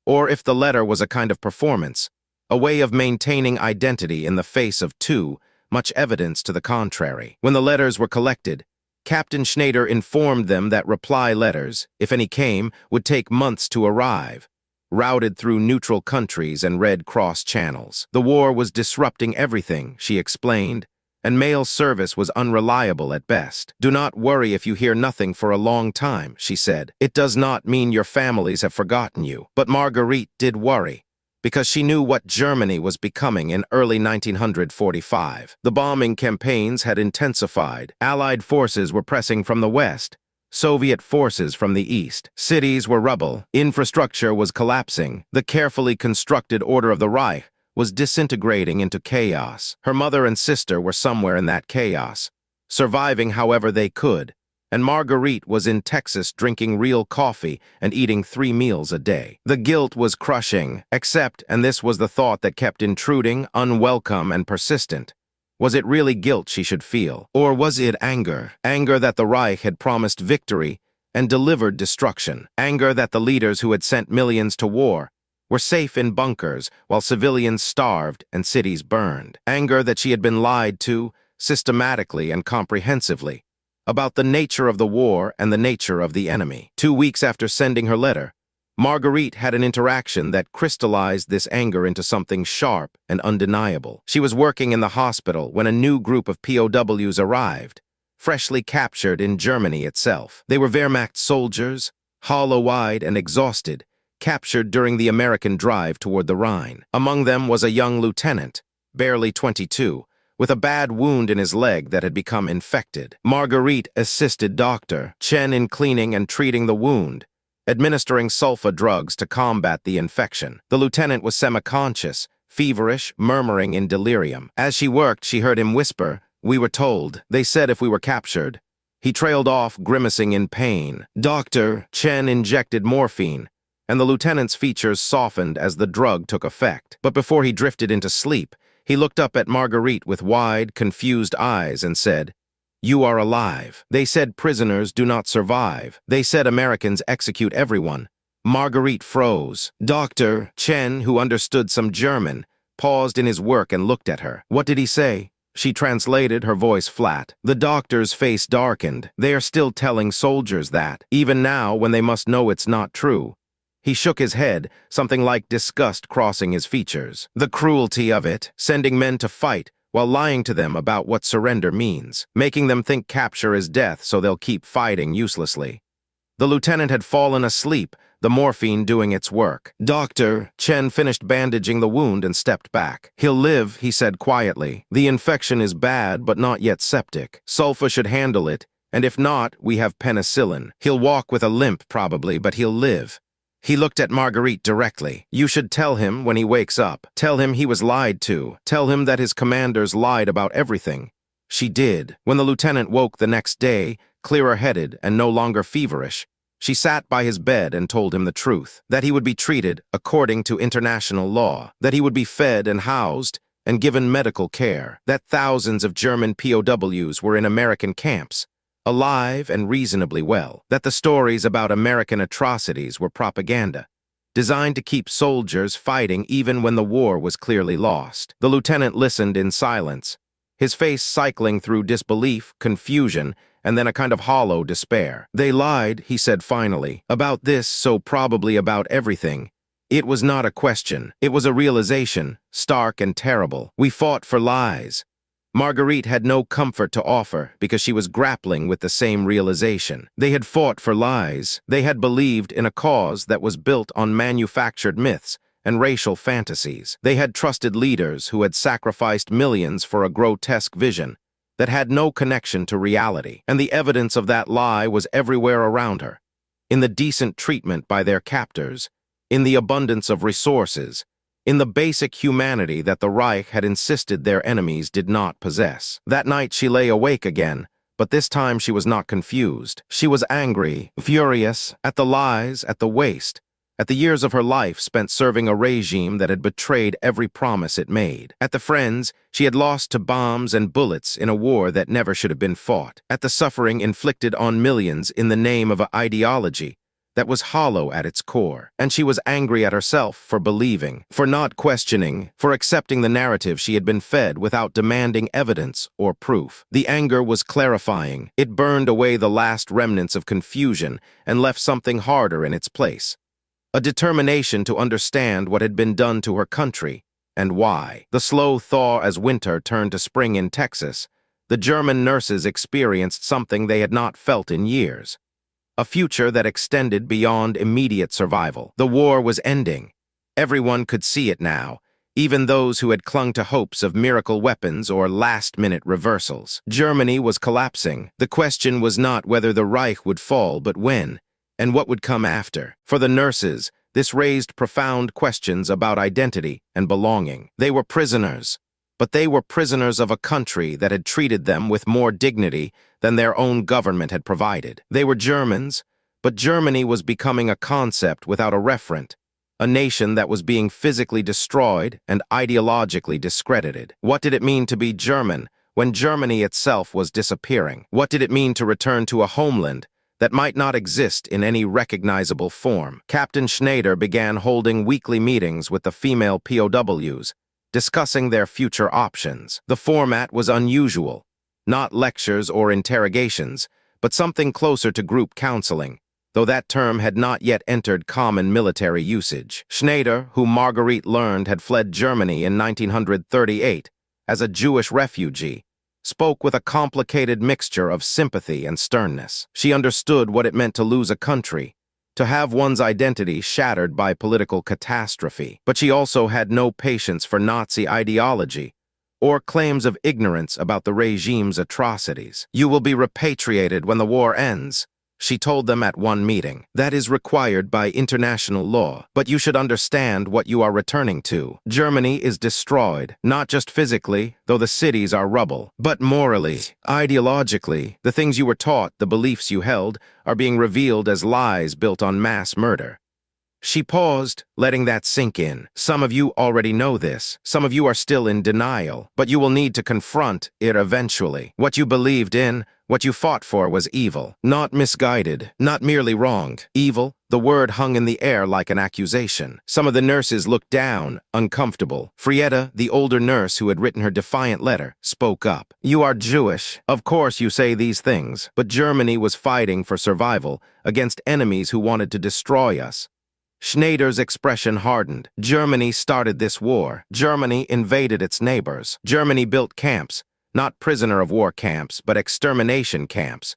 [SPEAKER 1] or if the letter was a kind of performance, a way of maintaining identity in the face of too much evidence to the contrary. When the letters were collected, Captain Schneider informed them that reply letters, if any came, would take months to arrive, routed through neutral countries and Red Cross channels. The war was disrupting everything, she explained, and mail service was unreliable at best. "Do not worry if you hear nothing for a long time," she said. "It does not mean your families have forgotten you." But Marguerite did worry, because she knew what Germany was becoming in early 1945. The bombing campaigns had intensified. Allied forces were pressing from the west, Soviet forces from the east. Cities were rubble. Infrastructure was collapsing. The carefully constructed order of the Reich was disintegrating into chaos. Her mother and sister were somewhere in that chaos, surviving however they could, and Marguerite was in Texas drinking real coffee and eating 3 meals a day. The guilt was crushing, except, and this was the thought that kept intruding, unwelcome and persistent, was it really guilt she should feel? Or was it anger? Anger that the Reich had promised victory and delivered destruction. Anger that the leaders who had sent millions to war were safe in bunkers while civilians starved and cities burned. Anger that she had been lied to, systematically and comprehensively, about the nature of the war and the nature of the enemy. 2 weeks after sending her letter, Marguerite had an interaction that crystallized this anger into something sharp and undeniable. She was working in the hospital when a new group of POWs arrived, freshly captured in Germany itself. They were Wehrmacht soldiers, hollow-eyed and exhausted, captured during the American drive toward the Rhine. Among them was a young lieutenant, barely 22, with a bad wound in his leg that had become infected. Marguerite assisted Dr. Chen in cleaning and treating the wound, administering sulfa drugs to combat the infection. The lieutenant was semi-conscious, feverish, murmuring in delirium. As she worked, she heard him whisper, "We were told. They said if we were captured." He trailed off, grimacing in pain. Dr. Chen injected morphine, and the lieutenant's features softened as the drug took effect. But before he drifted into sleep, he looked up at Marguerite with wide, confused eyes and said, "You are alive. They said prisoners do not survive. They said Americans execute everyone." Marguerite froze. Dr. Chen, who understood some German, paused in his work and looked at her. "What did he say?" She translated, her voice flat. The doctor's face darkened. "They are still telling soldiers that, even now when they must know it's not true." He shook his head, something like disgust crossing his features. "The cruelty of it, sending men to fight, while lying to them about what surrender means, making them think capture is death so they'll keep fighting uselessly. The lieutenant had fallen asleep, the morphine doing its work. "Doctor," Chen finished bandaging the wound and stepped back. "He'll live," he said quietly. "The infection is bad, but not yet septic. Sulfa should handle it, and if not, we have penicillin. He'll walk with a limp probably, but he'll live." He looked at Marguerite directly. "You should tell him when he wakes up. Tell him he was lied to. Tell him that his commanders lied about everything." She did. When the lieutenant woke the next day, clearer-headed and no longer feverish, she sat by his bed and told him the truth, that he would be treated according to international law, that he would be fed and housed and given medical care, that thousands of German POWs were in American camps, alive and reasonably well, that the stories about American atrocities were propaganda, designed to keep soldiers fighting even when the war was clearly lost. The lieutenant listened in silence, his face cycling through disbelief, confusion, and then a kind of hollow despair. "They lied," he said finally, "about this, so probably about everything. It was not a question. It was a realization, stark and terrible. We fought for lies." Marguerite had no comfort to offer because she was grappling with the same realization. They had fought for lies. They had believed in a cause that was built on manufactured myths and racial fantasies. They had trusted leaders who had sacrificed millions for a grotesque vision that had no connection to reality, and the evidence of that lie was everywhere around her, in the decent treatment by their captors, in the abundance of resources, in the basic humanity that the Reich had insisted their enemies did not possess. That night she lay awake again, but this time she was not confused. She was angry, furious, at the lies, at the waste, at the years of her life spent serving a regime that had betrayed every promise it made, at the friends she had lost to bombs and bullets in a war that never should have been fought, at the suffering inflicted on millions in the name of an ideology that was hollow at its core. And she was angry at herself for believing, for not questioning, for accepting the narrative she had been fed without demanding evidence or proof. The anger was clarifying. It burned away the last remnants of confusion and left something harder in its place. A determination to understand what had been done to her country, and why. The slow thaw as winter turned to spring in Texas, the German nurses experienced something they had not felt in years. A future that extended beyond immediate survival. The war was ending. Everyone could see it now, even those who had clung to hopes of miracle weapons or last-minute reversals. Germany was collapsing. The question was not whether the Reich would fall, but when, and what would come after. For the nurses, this raised profound questions about identity and belonging. They were prisoners, but they were prisoners of a country that had treated them with more dignity than their own government had provided. They were Germans, but Germany was becoming a concept without a referent, a nation that was being physically destroyed and ideologically discredited. What did it mean to be German when Germany itself was disappearing? What did it mean to return to a homeland that might not exist in any recognizable form? Captain Schneider began holding weekly meetings with the female POWs, discussing their future options. The format was unusual, not lectures or interrogations, but something closer to group counseling, though that term had not yet entered common military usage. Schneider, whom Marguerite learned had fled Germany in 1938 as a Jewish refugee, spoke with a complicated mixture of sympathy and sternness. She understood what it meant to lose a country, to have one's identity shattered by political catastrophe. But she also had no patience for Nazi ideology or claims of ignorance about the regime's atrocities. "You will be repatriated when the war ends," she told them at one meeting. "That is required by international law, but you should understand what you are returning to. Germany is destroyed, not just physically, though the cities are rubble, but morally, ideologically. The things you were taught, the beliefs you held, are being revealed as lies built on mass murder." She paused, letting that sink in. "Some of you already know this. Some of you are still in denial, but you will need to confront it eventually. What you believed in, what you fought for was evil. Not misguided, not merely wronged. Evil, the word hung in the air like an accusation. Some of the nurses looked down, uncomfortable. Frieda, the older nurse who had written her defiant letter, spoke up. "You are Jewish. Of course you say these things, but Germany was fighting for survival against enemies who wanted to destroy us. Schneider's expression hardened. Germany started this war. Germany invaded its neighbors. Germany built camps, not prisoner of war camps, but extermination camps,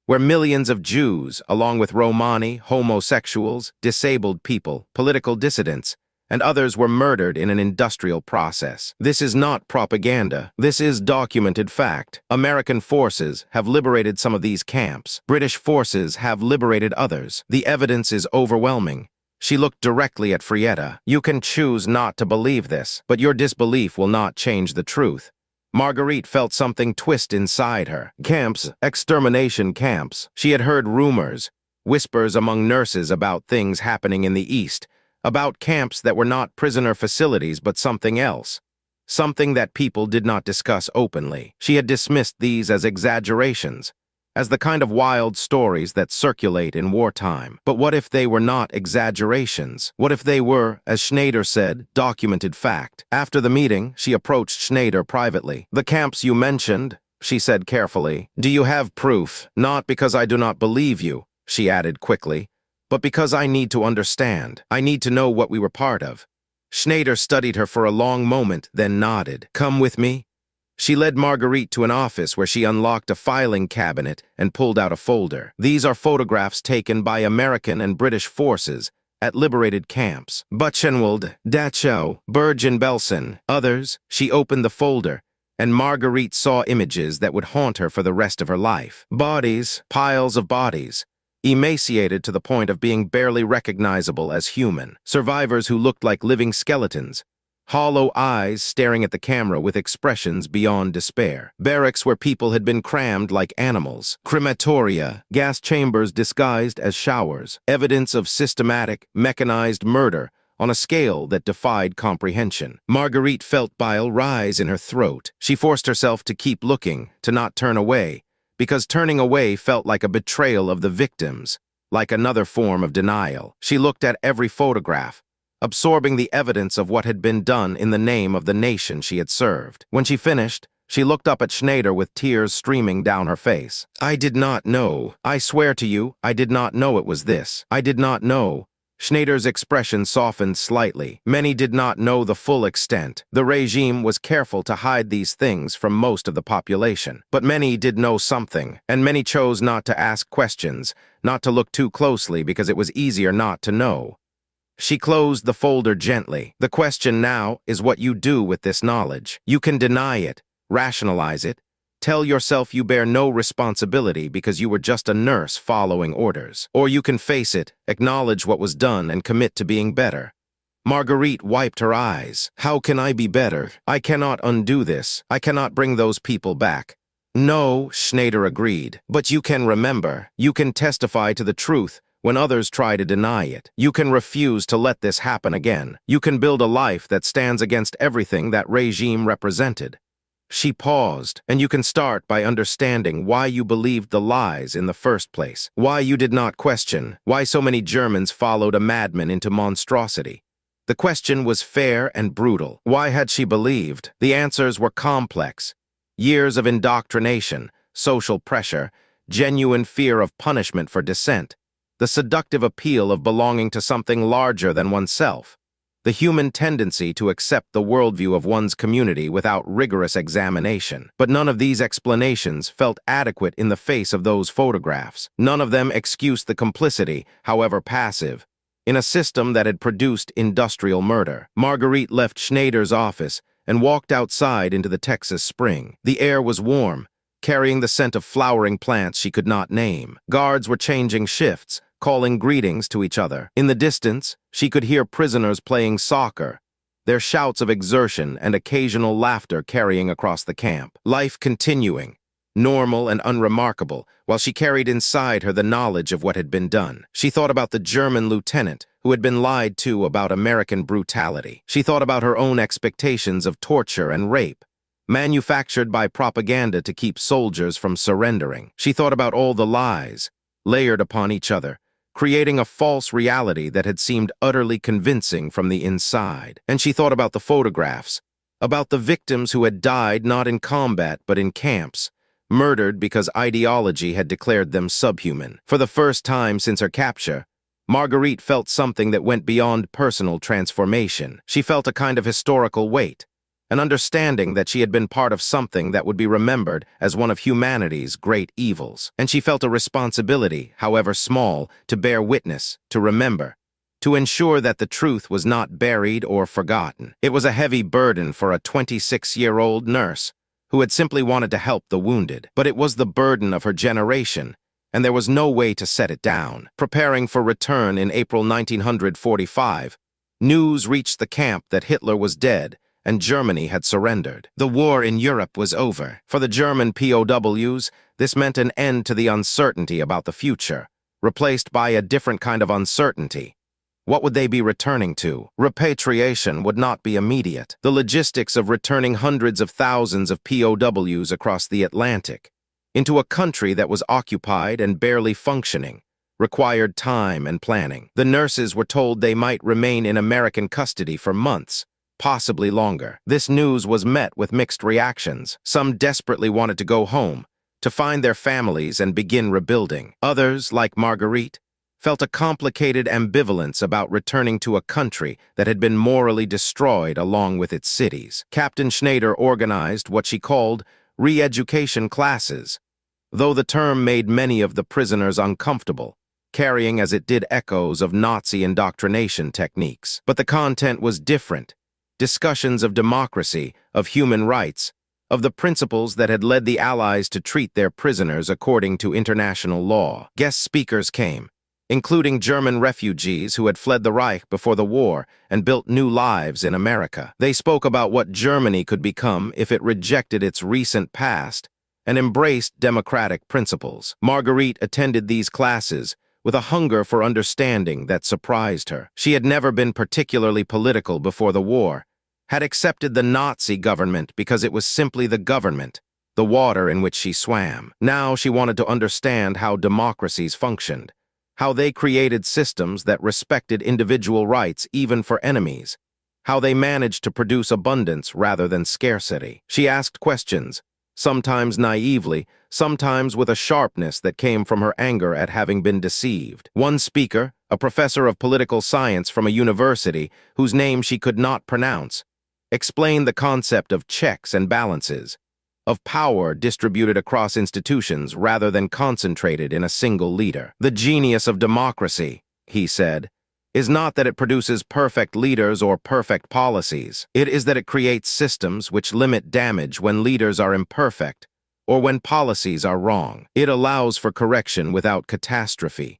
[SPEAKER 1] where millions of Jews, along with Romani, homosexuals, disabled people, political dissidents, and others were murdered in an industrial process. This is not propaganda. This is documented fact. American forces have liberated some of these camps. British forces have liberated others. The evidence is overwhelming. She looked directly at Frieda. You can choose not to believe this, but your disbelief will not change the truth. Marguerite felt something twist inside her. Camps, extermination camps. She had heard rumors, whispers among nurses about things happening in the East, about camps that were not prisoner facilities but something else. Something that people did not discuss openly. She had dismissed these as exaggerations, as the kind of wild stories that circulate in wartime. But what if they were not exaggerations? What if they were, as Schneider said, documented fact? After the meeting, she approached Schneider privately. The camps you mentioned, she said carefully. Do you have proof? Not because I do not believe you, she added quickly, but because I need to understand. I need to know what we were part of. Schneider studied her for a long moment, then nodded. Come with me. She led Marguerite to an office where she unlocked a filing cabinet and pulled out a folder. These are photographs taken by American and British forces at liberated camps. Buchenwald, Dachau, Bergen-Belsen, others. She opened the folder, and Marguerite saw images that would haunt her for the rest of her life. Bodies, piles of bodies, emaciated to the point of being barely recognizable as human. Survivors who looked like living skeletons, hollow eyes staring at the camera with expressions beyond despair. Barracks where people had been crammed like animals. Crematoria, gas chambers disguised as showers. Evidence of systematic, mechanized murder on a scale that defied comprehension. Marguerite felt bile rise in her throat. She forced herself to keep looking, to not turn away, because turning away felt like a betrayal of the victims, like another form of denial. She looked at every photograph, absorbing the evidence of what had been done in the name of the nation she had served. When she finished, she looked up at Schneider with tears streaming down her face. I did not know. I swear to you, I did not know it was this. I did not know. Schneider's expression softened slightly. Many did not know the full extent. The regime was careful to hide these things from most of the population. But many did know something, and many chose not to ask questions, not to look too closely because it was easier not to know. She closed the folder gently. The question now is what you do with this knowledge. You can deny it, rationalize it, tell yourself you bear no responsibility because you were just a nurse following orders. Or you can face it, acknowledge what was done, and commit to being better. Marguerite wiped her eyes. How can I be better? I cannot undo this. I cannot bring those people back. No, Schneider agreed. But you can remember. You can testify to the truth when others try to deny it. You can refuse to let this happen again. You can build a life that stands against everything that regime represented. She paused, and you can start by understanding why you believed the lies in the first place, why you did not question, why so many Germans followed a madman into monstrosity. The question was fair and brutal. Why had she believed? The answers were complex. Years of indoctrination, social pressure, genuine fear of punishment for dissent, the seductive appeal of belonging to something larger than oneself, the human tendency to accept the worldview of one's community without rigorous examination. But none of these explanations felt adequate in the face of those photographs. None of them excused the complicity, however passive, in a system that had produced industrial murder. Marguerite left Schneider's office and walked outside into the Texas spring. The air was warm, carrying the scent of flowering plants she could not name. Guards were changing shifts, calling greetings to each other. In the distance, she could hear prisoners playing soccer, their shouts of exertion and occasional laughter carrying across the camp. Life continuing, normal and unremarkable, while she carried inside her the knowledge of what had been done. She thought about the German lieutenant who had been lied to about American brutality. She thought about her own expectations of torture and rape, manufactured by propaganda to keep soldiers from surrendering. She thought about all the lies, layered upon each other, creating a false reality that had seemed utterly convincing from the inside. And she thought about the photographs, about the victims who had died not in combat but in camps, murdered because ideology had declared them subhuman. For the first time since her capture, Marguerite felt something that went beyond personal transformation. She felt a kind of historical weight, an understanding that she had been part of something that would be remembered as one of humanity's great evils. And she felt a responsibility, however small, to bear witness, to remember, to ensure that the truth was not buried or forgotten. It was a heavy burden for a 26-year-old nurse who had simply wanted to help the wounded, but it was the burden of her generation, and there was no way to set it down. Preparing for return in April 1945, news reached the camp that Hitler was dead and Germany had surrendered. The war in Europe was over. For the German POWs, this meant an end to the uncertainty about the future, replaced by a different kind of uncertainty. What would they be returning to? Repatriation would not be immediate. The logistics of returning hundreds of thousands of POWs across the Atlantic into a country that was occupied and barely functioning required time and planning. The nurses were told they might remain in American custody for months, possibly longer. This news was met with mixed reactions. Some desperately wanted to go home, to find their families and begin rebuilding. Others, like Marguerite, felt a complicated ambivalence about returning to a country that had been morally destroyed along with its cities. Captain Schneider organized what she called re-education classes, though the term made many of the prisoners uncomfortable, carrying as it did echoes of Nazi indoctrination techniques. But the content was different. Discussions of democracy, of human rights, of the principles that had led the Allies to treat their prisoners according to international law. Guest speakers came, including German refugees who had fled the Reich before the war and built new lives in America. They spoke about what Germany could become if it rejected its recent past and embraced democratic principles. Marguerite attended these classes with a hunger for understanding that surprised her. She had never been particularly political before the war, had accepted the Nazi government because it was simply the government, the water in which she swam. Now she wanted to understand how democracies functioned, how they created systems that respected individual rights even for enemies, how they managed to produce abundance rather than scarcity. She asked questions, sometimes naively, sometimes with a sharpness that came from her anger at having been deceived. One speaker, a professor of political science from a university whose name she could not pronounce, explained the concept of checks and balances, of power distributed across institutions rather than concentrated in a single leader. The genius of democracy, he said, is not that it produces perfect leaders or perfect policies. It is that it creates systems which limit damage when leaders are imperfect or when policies are wrong. It allows for correction without catastrophe.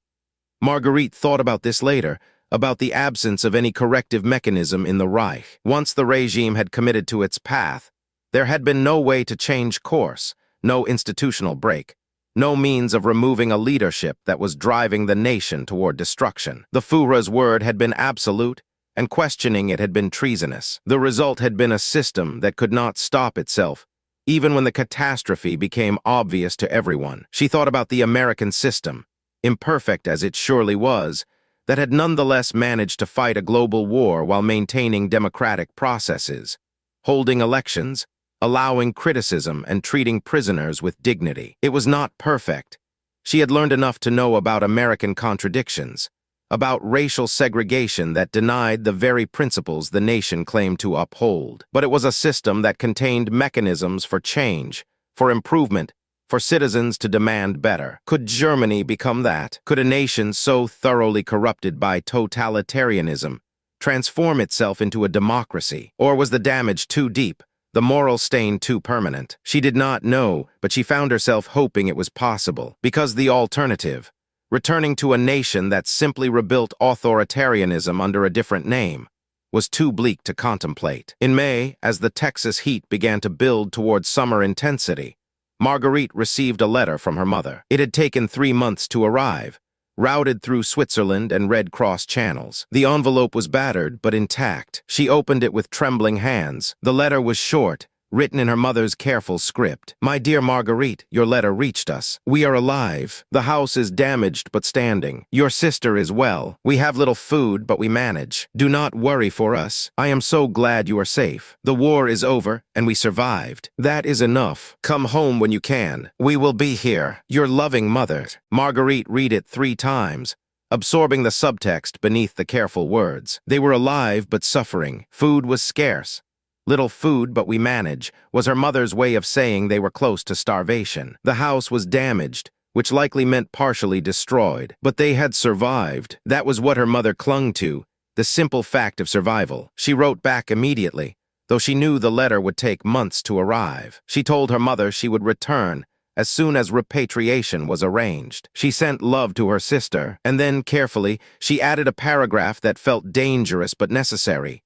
[SPEAKER 1] Marguerite thought about this later, about the absence of any corrective mechanism in the Reich. Once the regime had committed to its path, there had been no way to change course, no institutional break, no means of removing a leadership that was driving the nation toward destruction. The Führer's word had been absolute, and questioning it had been treasonous. The result had been a system that could not stop itself, even when the catastrophe became obvious to everyone. She thought about the American system, imperfect as it surely was, that had nonetheless managed to fight a global war while maintaining democratic processes, holding elections, allowing criticism and treating prisoners with dignity. It was not perfect. She had learned enough to know about American contradictions, about racial segregation that denied the very principles the nation claimed to uphold. But it was a system that contained mechanisms for change, for improvement, for citizens to demand better. Could Germany become that? Could a nation so thoroughly corrupted by totalitarianism transform itself into a democracy? Or was the damage too deep, the moral stain too permanent? She did not know, but she found herself hoping it was possible. Because the alternative, returning to a nation that simply rebuilt authoritarianism under a different name, was too bleak to contemplate. In May, as the Texas heat began to build toward summer intensity, Marguerite received a letter from her mother. It had taken 3 months to arrive, routed through Switzerland and Red Cross channels. The envelope was battered, but intact. She opened it with trembling hands. The letter was short, written in her mother's careful script. "My dear Marguerite, your letter reached us. We are alive. The house is damaged but standing. Your sister is well. We have little food, but we manage. Do not worry for us. I am so glad you are safe. The war is over, and we survived. That is enough. Come home when you can. We will be here. Your loving mother." Marguerite read it 3 times, absorbing the subtext beneath the careful words. They were alive but suffering. Food was scarce. Little food, but we manage, was her mother's way of saying they were close to starvation. The house was damaged, which likely meant partially destroyed. But they had survived. That was what her mother clung to, the simple fact of survival. She wrote back immediately, though she knew the letter would take months to arrive. She told her mother she would return as soon as repatriation was arranged. She sent love to her sister, and then, carefully, she added a paragraph that felt dangerous but necessary.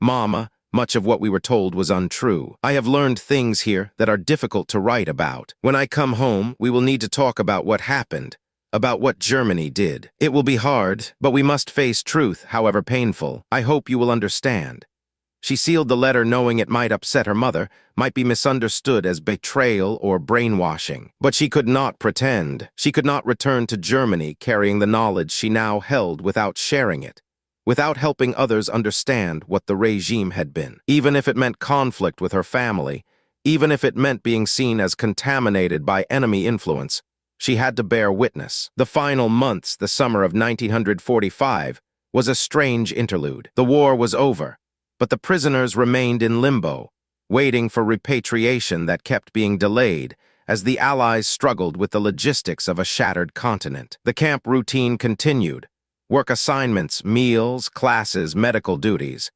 [SPEAKER 1] Mama, much of what we were told was untrue. I have learned things here that are difficult to write about. When I come home, we will need to talk about what happened, about what Germany did. It will be hard, but we must face truth, however painful. I hope you will understand. She sealed the letter knowing it might upset her mother, might be misunderstood as betrayal or brainwashing. But she could not pretend. She could not return to Germany carrying the knowledge she now held without sharing it, without helping others understand what the regime had been. Even if it meant conflict with her family, even if it meant being seen as contaminated by enemy influence, she had to bear witness. The final months, the summer of 1945, was a strange interlude. The war was over, but the prisoners remained in limbo, waiting for repatriation that kept being delayed as the Allies struggled with the logistics of a shattered continent. The camp routine continued: work assignments, meals, classes, medical duties.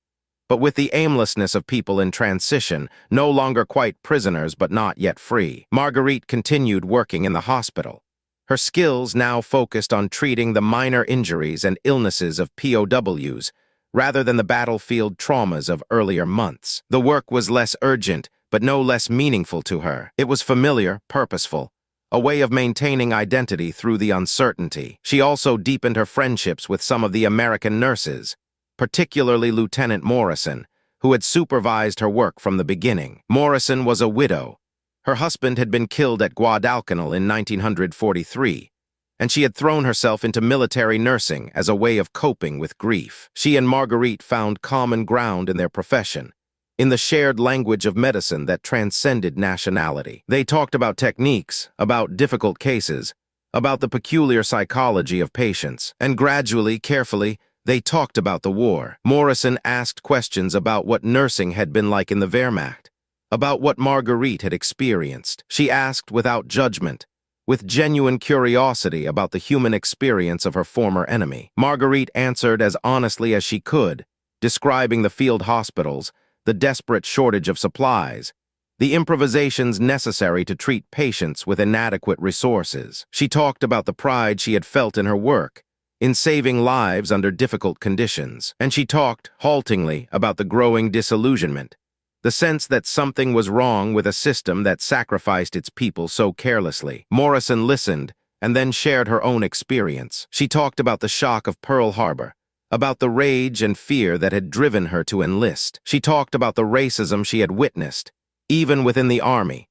[SPEAKER 1] But with the aimlessness of people in transition, no longer quite prisoners but not yet free, Marguerite continued working in the hospital. Her skills now focused on treating the minor injuries and illnesses of POWs, rather than the battlefield traumas of earlier months. The work was less urgent, but no less meaningful to her. It was familiar, purposeful, a way of maintaining identity through the uncertainty. She also deepened her friendships with some of the American nurses, particularly Lieutenant Morrison, who had supervised her work from the beginning. Morrison was a widow. Her husband had been killed at Guadalcanal in 1943, and she had thrown herself into military nursing as a way of coping with grief. She and Marguerite found common ground in their profession, in the shared language of medicine that transcended nationality. They talked about techniques, about difficult cases, about the peculiar psychology of patients, and gradually, carefully, they talked about the war. Morrison asked questions about what nursing had been like in the Wehrmacht, about what Marguerite had experienced. She asked without judgment, with genuine curiosity about the human experience of her former enemy. Marguerite answered as honestly as she could, describing the field hospitals, the desperate shortage of supplies, the improvisations necessary to treat patients with inadequate resources. She talked about the pride she had felt in her work, in saving lives under difficult conditions. And she talked, haltingly, about the growing disillusionment, the sense that something was wrong with a system that sacrificed its people so carelessly. Morrison listened, and then shared her own experience. She talked about the shock of Pearl Harbor, about the rage and fear that had driven her to enlist. She talked about the racism she had witnessed, even within the army,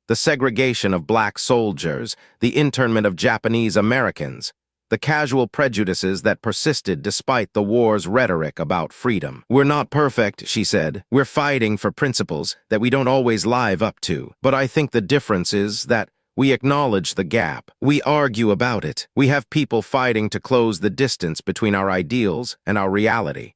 [SPEAKER 1] the segregation of black soldiers, the internment of Japanese Americans, the casual prejudices that persisted despite the war's rhetoric about freedom. We're not perfect, she said. We're fighting for principles that we don't always live up to. But I think the difference is that we acknowledge the gap. We argue about it. We have people fighting to close the distance between our ideals and our reality.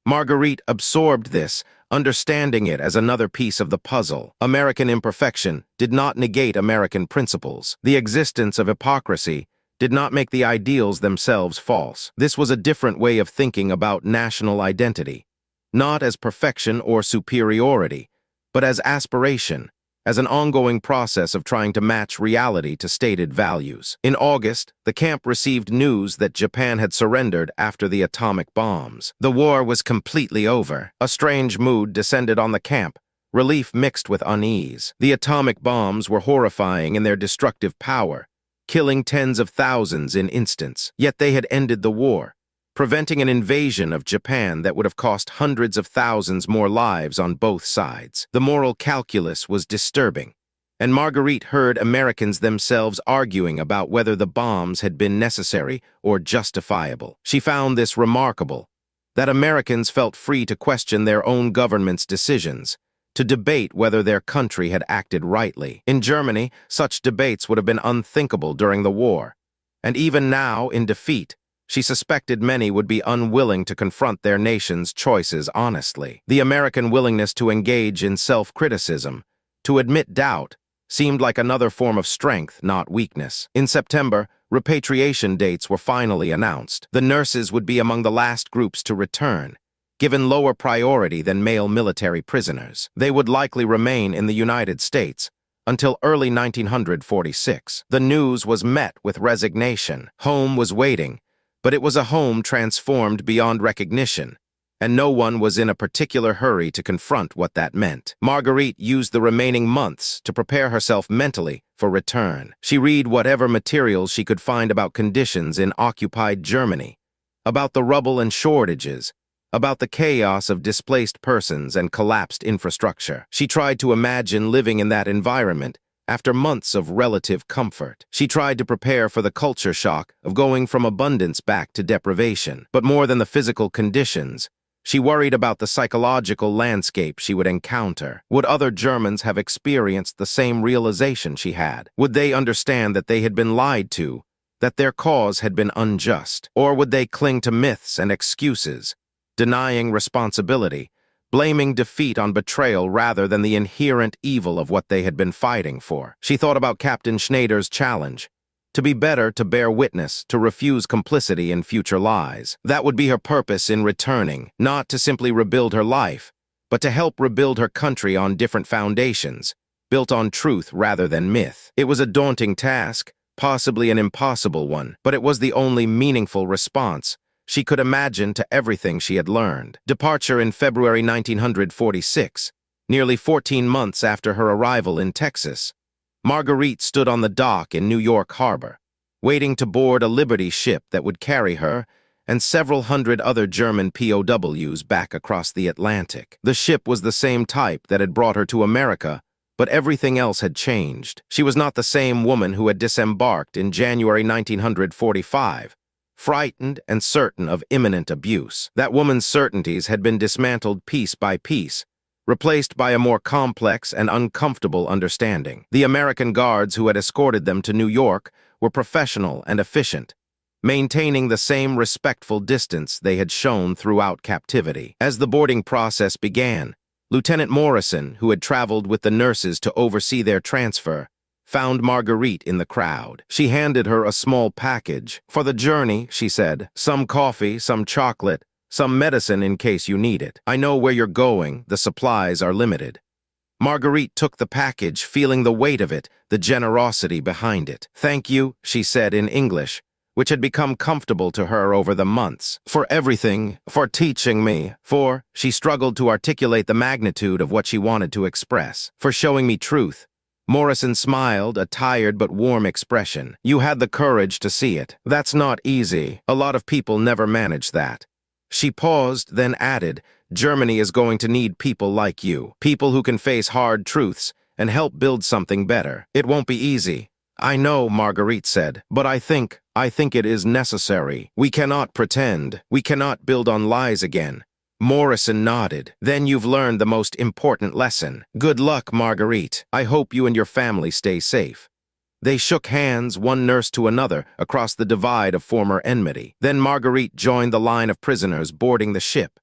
[SPEAKER 1] Marguerite absorbed this, understanding it as another piece of the puzzle. American imperfection did not negate American principles. The existence of hypocrisy did not make the ideals themselves false. This was a different way of thinking about national identity, not as perfection or superiority, but as aspiration, as an ongoing process of trying to match reality to stated values. In August, the camp received news that Japan had surrendered after the atomic bombs. The war was completely over. A strange mood descended on the camp, relief mixed with unease. The atomic bombs were horrifying in their destructive power, killing tens of thousands in instants. Yet they had ended the war, preventing an invasion of Japan that would have cost hundreds of thousands more lives on both sides. The moral calculus was disturbing, and Marguerite heard Americans themselves arguing about whether the bombs had been necessary or justifiable. She found this remarkable, that Americans felt free to question their own government's decisions, to debate whether their country had acted rightly. In Germany, such debates would have been unthinkable during the war. And even now, in defeat, She suspected many would be unwilling to confront their nation's choices honestly. The American willingness to engage in self-criticism, to admit doubt, seemed like another form of strength, not weakness. In September, repatriation dates were finally announced. The nurses would be among the last groups to return, given lower priority than male military prisoners. They would likely remain in the United States until early 1946. The news was met with resignation. Home was waiting, but it was a home transformed beyond recognition, and no one was in a particular hurry to confront what that meant. Marguerite used the remaining months to prepare herself mentally for return. She read whatever materials she could find about conditions in occupied Germany, about the rubble and shortages, about the chaos of displaced persons and collapsed infrastructure. She tried to imagine living in that environment after months of relative comfort. She tried to prepare for the culture shock of going from abundance back to deprivation. But more than the physical conditions, she worried about the psychological landscape she would encounter. Would other Germans have experienced the same realization she had? Would they understand that they had been lied to, that their cause had been unjust? Or would they cling to myths and excuses, denying responsibility, blaming defeat on betrayal rather than the inherent evil of what they had been fighting for? She thought about Captain Schneider's challenge, to be better, to bear witness, to refuse complicity in future lies. That would be her purpose in returning, not to simply rebuild her life, but to help rebuild her country on different foundations, built on truth rather than myth. It was a daunting task, possibly an impossible one, but it was the only meaningful response she could imagine to everything she had learned. Departure in February 1946, nearly 14 months after her arrival in Texas. Marguerite stood on the dock in New York Harbor, waiting to board a Liberty ship that would carry her and several hundred other German POWs back across the Atlantic. The ship was the same type that had brought her to America, but everything else had changed. She was not the same woman who had disembarked in January 1945, frightened and certain of imminent abuse. That woman's certainties had been dismantled piece by piece, replaced by a more complex and uncomfortable understanding. The American guards who had escorted them to New York were professional and efficient, maintaining the same respectful distance they had shown throughout captivity. As the boarding process began, Lieutenant Morrison, who had traveled with the nurses to oversee their transfer, found Marguerite in the crowd. She handed her a small package. "For the journey," she said, "some coffee, some chocolate, some medicine in case you need it. I know where you're going, the supplies are limited." Marguerite took the package, feeling the weight of it, the generosity behind it. "Thank you," she said in English, which had become comfortable to her over the months. "For everything, for teaching me, for," she struggled to articulate the magnitude of what she wanted to express, "for showing me truth." Morrison smiled, a tired but warm expression. "You had the courage to see it. That's not easy. A lot of people never manage that." She paused, then added, "Germany is going to need people like you, people who can face hard truths and help build something better. It won't be easy." "I know," Marguerite said, "but I think it is necessary. We cannot pretend. We cannot build on lies again." Morrison nodded. "Then you've learned the most important lesson. Good luck, Marguerite. I hope you and your family stay safe." They shook hands, one nurse to another, across the divide of former enmity. Then Marguerite joined the line of prisoners boarding the ship,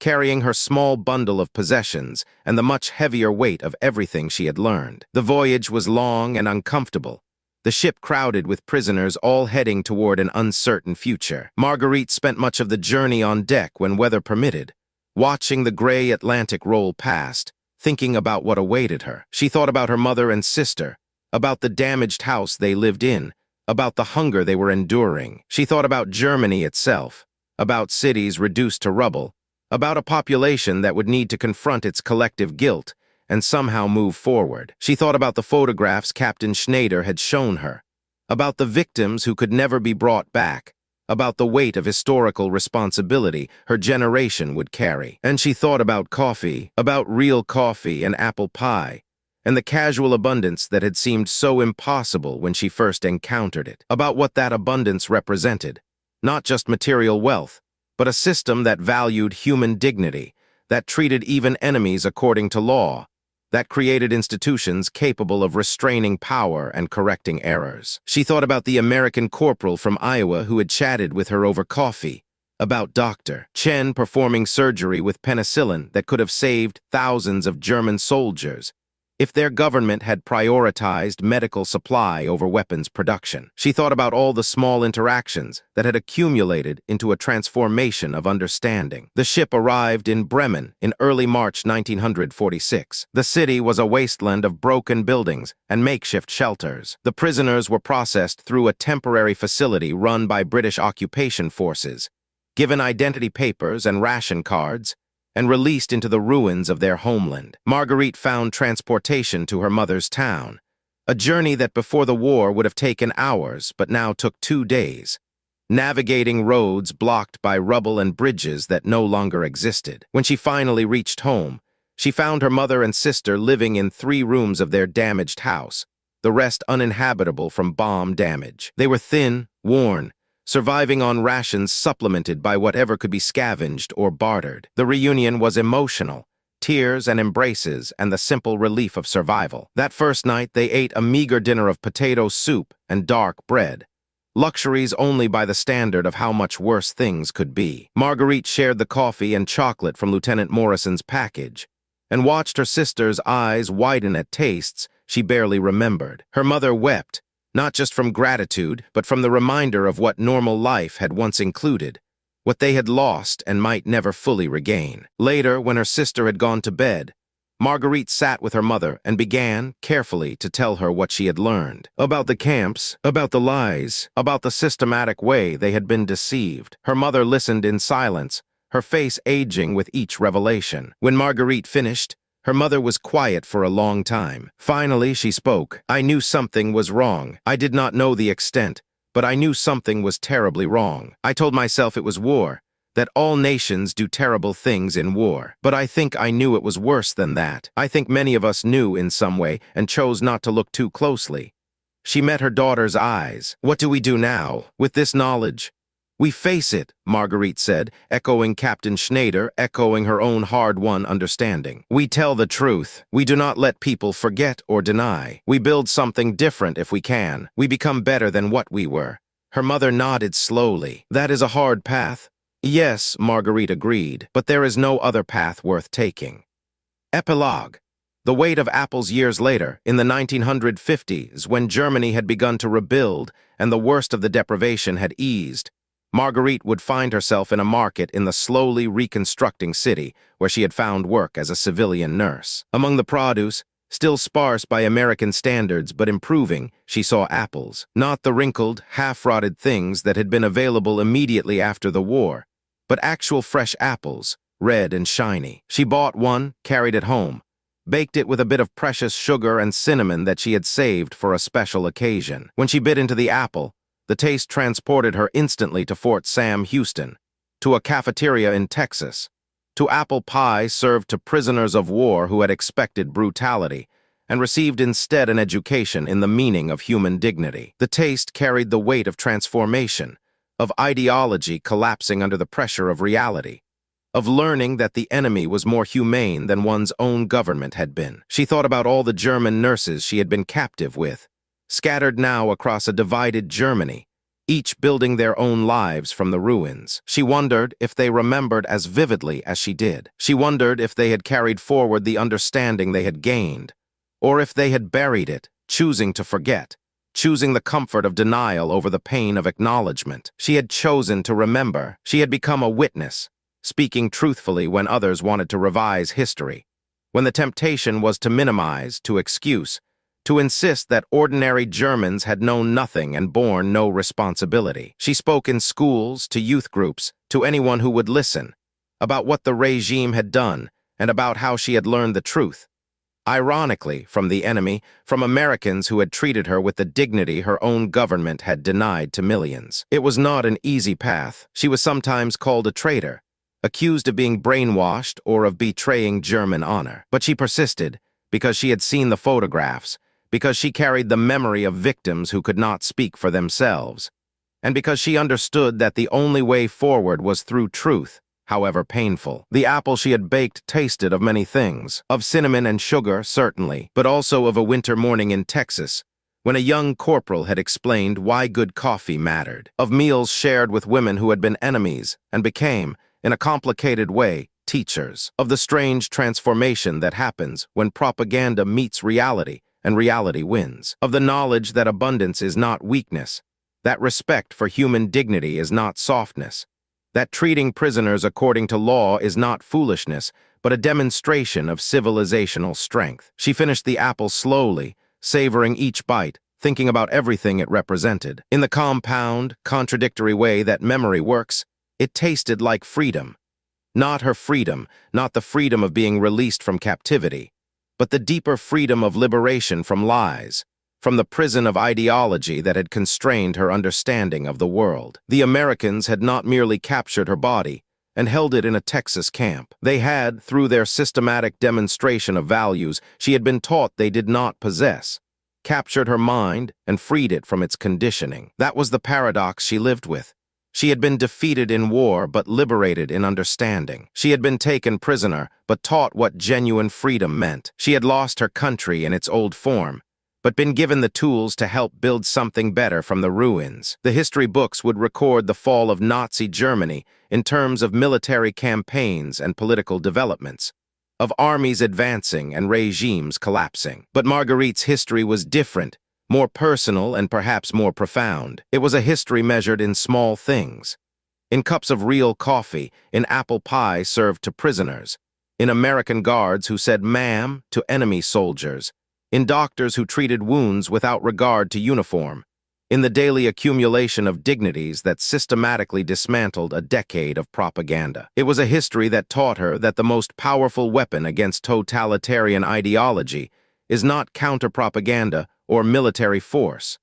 [SPEAKER 1] carrying her small bundle of possessions and the much heavier weight of everything she had learned. The voyage was long and uncomfortable, the ship crowded with prisoners all heading toward an uncertain future. Marguerite spent much of the journey on deck when weather permitted, watching the gray Atlantic roll past, thinking about what awaited her. She thought about her mother and sister, about the damaged house they lived in, about the hunger they were enduring. She thought about Germany itself, about cities reduced to rubble, about a population that would need to confront its collective guilt and somehow move forward. She thought about the photographs Captain Schneider had shown her, about the victims who could never be brought back, about the weight of historical responsibility her generation would carry. And she thought about coffee, about real coffee and apple pie, and the casual abundance that had seemed so impossible when she first encountered it, about what that abundance represented, not just material wealth, but a system that valued human dignity, that treated even enemies according to law, that created institutions capable of restraining power and correcting errors. She thought about the American corporal from Iowa who had chatted with her over coffee, about Dr. Chen performing surgery with penicillin that could have saved thousands of German soldiers if their government had prioritized medical supply over weapons production. She thought about all the small interactions that had accumulated into a transformation of understanding. The ship arrived in Bremen in early March 1946. The city was a wasteland of broken buildings and makeshift shelters. The prisoners were processed through a temporary facility run by British occupation forces, given identity papers and ration cards, and released into the ruins of their homeland. Marguerite found transportation to her mother's town, a journey that before the war would have taken hours but now took 2 days, navigating roads blocked by rubble and bridges that no longer existed. When she finally reached home, she found her mother and sister living in 3 rooms of their damaged house, the rest uninhabitable from bomb damage. They were thin, worn, surviving on rations supplemented by whatever could be scavenged or bartered. The reunion was emotional, tears and embraces and the simple relief of survival. That first night, they ate a meager dinner of potato soup and dark bread, luxuries only by the standard of how much worse things could be. Marguerite shared the coffee and chocolate from Lieutenant Morrison's package and watched her sister's eyes widen at tastes she barely remembered. Her mother wept, not just from gratitude, but from the reminder of what normal life had once included, what they had lost and might never fully regain. Later, when her sister had gone to bed, Marguerite sat with her mother and began, carefully, to tell her what she had learned. About the camps, about the lies, about the systematic way they had been deceived. Her mother listened in silence, her face aging with each revelation. When Marguerite finished, her mother was quiet for a long time. Finally, she spoke. "I knew something was wrong. I did not know the extent, but I knew something was terribly wrong. I told myself it was war, that all nations do terrible things in war. But I think I knew it was worse than that. I think many of us knew in some way and chose not to look too closely." She met her daughter's eyes. "What do we do now, with this knowledge?" "We face it," Marguerite said, echoing Captain Schneider, echoing her own hard-won understanding. "We tell the truth. We do not let people forget or deny. We build something different if we can. We become better than what we were." Her mother nodded slowly. "That is a hard path." "Yes," Marguerite agreed, "but there is no other path worth taking." Epilogue. The weight of apples years later, in the 1950s, when Germany had begun to rebuild and the worst of the deprivation had eased, Marguerite would find herself in a market in the slowly reconstructing city where she had found work as a civilian nurse. Among the produce, still sparse by American standards but improving, she saw apples. Not the wrinkled, half-rotted things that had been available immediately after the war, but actual fresh apples, red and shiny. She bought one, carried it home, baked it with a bit of precious sugar and cinnamon that she had saved for a special occasion. When she bit into the apple, the taste transported her instantly to Fort Sam Houston, to a cafeteria in Texas, to apple pie served to prisoners of war who had expected brutality and received instead an education in the meaning of human dignity. The taste carried the weight of transformation, of ideology collapsing under the pressure of reality, of learning that the enemy was more humane than one's own government had been. She thought about all the German nurses she had been captive with, scattered now across a divided Germany, each building their own lives from the ruins. She wondered if they remembered as vividly as she did. She wondered if they had carried forward the understanding they had gained, or if they had buried it, choosing to forget, choosing the comfort of denial over the pain of acknowledgement. She had chosen to remember. She had become a witness, speaking truthfully when others wanted to revise history, when the temptation was to minimize, to excuse, to insist that ordinary Germans had known nothing and borne no responsibility. She spoke in schools, to youth groups, to anyone who would listen, about what the regime had done and about how she had learned the truth. Ironically, from the enemy, from Americans who had treated her with the dignity her own government had denied to millions. It was not an easy path. She was sometimes called a traitor, accused of being brainwashed or of betraying German honor. But she persisted because she had seen the photographs, because she carried the memory of victims who could not speak for themselves, and because she understood that the only way forward was through truth, however painful. The apple she had baked tasted of many things, of cinnamon and sugar, certainly, but also of a winter morning in Texas, when a young corporal had explained why good coffee mattered, of meals shared with women who had been enemies and became, in a complicated way, teachers, of the strange transformation that happens when propaganda meets reality and reality wins, of the knowledge that abundance is not weakness, that respect for human dignity is not softness, that treating prisoners according to law is not foolishness, but a demonstration of civilizational strength. She finished the apple slowly, savoring each bite, thinking about everything it represented. In the compound, contradictory way that memory works, it tasted like freedom. Not her freedom, not the freedom of being released from captivity, but the deeper freedom of liberation from lies, from the prison of ideology that had constrained her understanding of the world. The Americans had not merely captured her body and held it in a Texas camp. They had, through their systematic demonstration of values she had been taught they did not possess, captured her mind and freed it from its conditioning. That was the paradox she lived with. She had been defeated in war but liberated in understanding. She had been taken prisoner but taught what genuine freedom meant. She had lost her country in its old form, but been given the tools to help build something better from the ruins. The history books would record the fall of Nazi Germany in terms of military campaigns and political developments, of armies advancing and regimes collapsing. But Marguerite's history was different, more personal and perhaps more profound. It was a history measured in small things, in cups of real coffee, in apple pie served to prisoners, in American guards who said ma'am to enemy soldiers, in doctors who treated wounds without regard to uniform, in the daily accumulation of dignities that systematically dismantled a decade of propaganda. It was a history that taught her that the most powerful weapon against totalitarian ideology is not counter-propaganda or military force,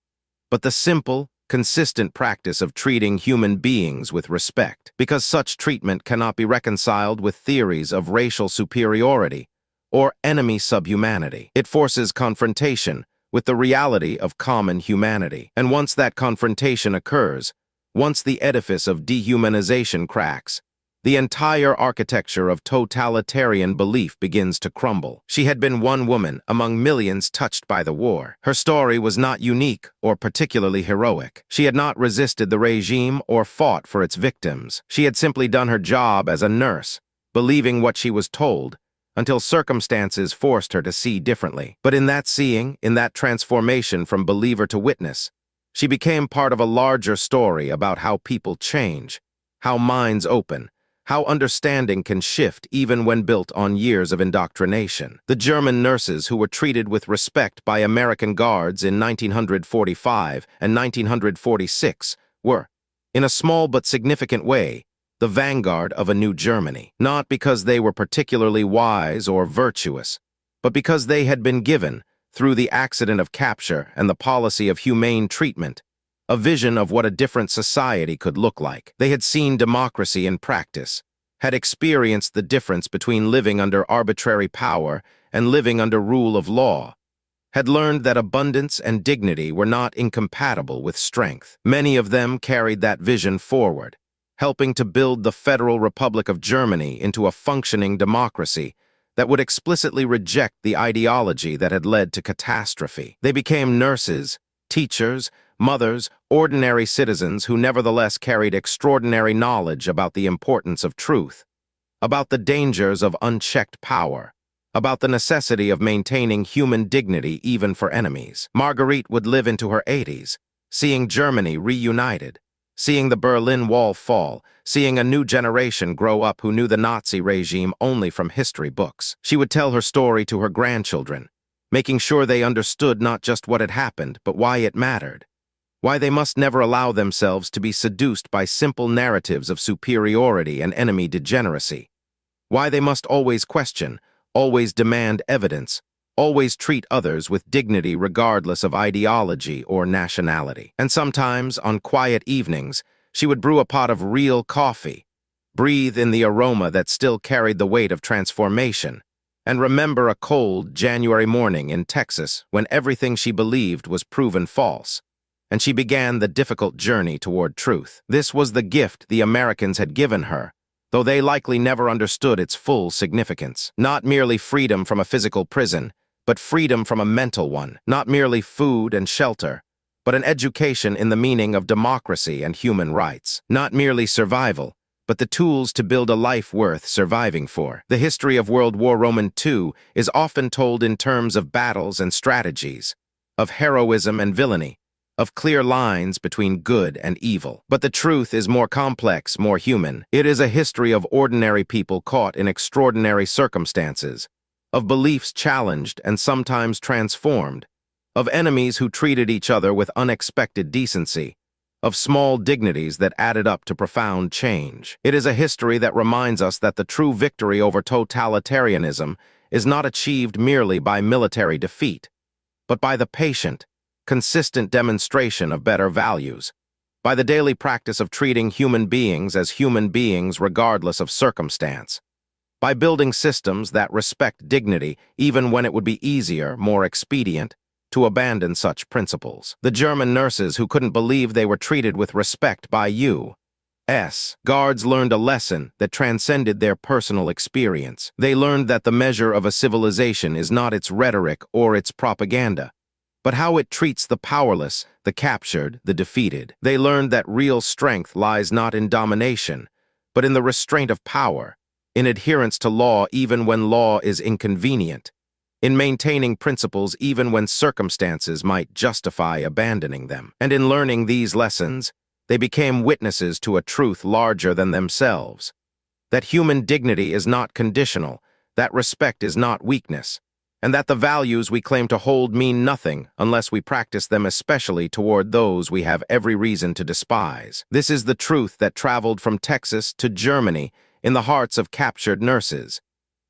[SPEAKER 1] but the simple, consistent practice of treating human beings with respect, because such treatment cannot be reconciled with theories of racial superiority or enemy subhumanity. It forces confrontation with the reality of common humanity. And once that confrontation occurs, once the edifice of dehumanization cracks, the entire architecture of totalitarian belief begins to crumble. She had been one woman among millions touched by the war. Her story was not unique or particularly heroic. She had not resisted the regime or fought for its victims. She had simply done her job as a nurse, believing what she was told, until circumstances forced her to see differently. But in that seeing, in that transformation from believer to witness, she became part of a larger story about how people change, how minds open, how understanding can shift even when built on years of indoctrination. The German nurses who were treated with respect by American guards in 1945 and 1946 were, in a small but significant way, the vanguard of a new Germany, not because they were particularly wise or virtuous, but because they had been given, through the accident of capture and the policy of humane treatment, a vision of what a different society could look like. They had seen democracy in practice, had experienced the difference between living under arbitrary power and living under rule of law, had learned that abundance and dignity were not incompatible with strength. Many of them carried that vision forward, helping to build the Federal Republic of Germany into a functioning democracy that would explicitly reject the ideology that had led to catastrophe. They became nurses, teachers, mothers, ordinary citizens who nevertheless carried extraordinary knowledge about the importance of truth, about the dangers of unchecked power, about the necessity of maintaining human dignity even for enemies. Marguerite would live into her 80s, seeing Germany reunited, seeing the Berlin Wall fall, seeing a new generation grow up who knew the Nazi regime only from history books. She would tell her story to her grandchildren, making sure they understood not just what had happened, but why it mattered, why they must never allow themselves to be seduced by simple narratives of superiority and enemy degeneracy, why they must always question, always demand evidence, always treat others with dignity regardless of ideology or nationality. And sometimes, on quiet evenings, she would brew a pot of real coffee, breathe in the aroma that still carried the weight of transformation, and remember a cold January morning in Texas when everything she believed was proven false, and she began the difficult journey toward truth. This was the gift the Americans had given her, though they likely never understood its full significance. Not merely freedom from a physical prison, but freedom from a mental one. Not merely food and shelter, but an education in the meaning of democracy and human rights. Not merely survival, but the tools to build a life worth surviving for. The history of World War II is often told in terms of battles and strategies, of heroism and villainy, of clear lines between good and evil. But the truth is more complex, more human. It is a history of ordinary people caught in extraordinary circumstances, of beliefs challenged and sometimes transformed, of enemies who treated each other with unexpected decency, of small dignities that added up to profound change. It is a history that reminds us that the true victory over totalitarianism is not achieved merely by military defeat, but by the patient, consistent demonstration of better values, by the daily practice of treating human beings as human beings regardless of circumstance, by building systems that respect dignity even when it would be easier, more expedient, to abandon such principles. The German nurses who couldn't believe they were treated with respect by U.S. guards learned a lesson that transcended their personal experience. They learned that the measure of a civilization is not its rhetoric or its propaganda, but how it treats the powerless, the captured, the defeated. They learned that real strength lies not in domination, but in the restraint of power, in adherence to law even when law is inconvenient, in maintaining principles even when circumstances might justify abandoning them. And in learning these lessons, they became witnesses to a truth larger than themselves, that human dignity is not conditional, that respect is not weakness, and that the values we claim to hold mean nothing unless we practice them, especially toward those we have every reason to despise. This is the truth that traveled from Texas to Germany in the hearts of captured nurses,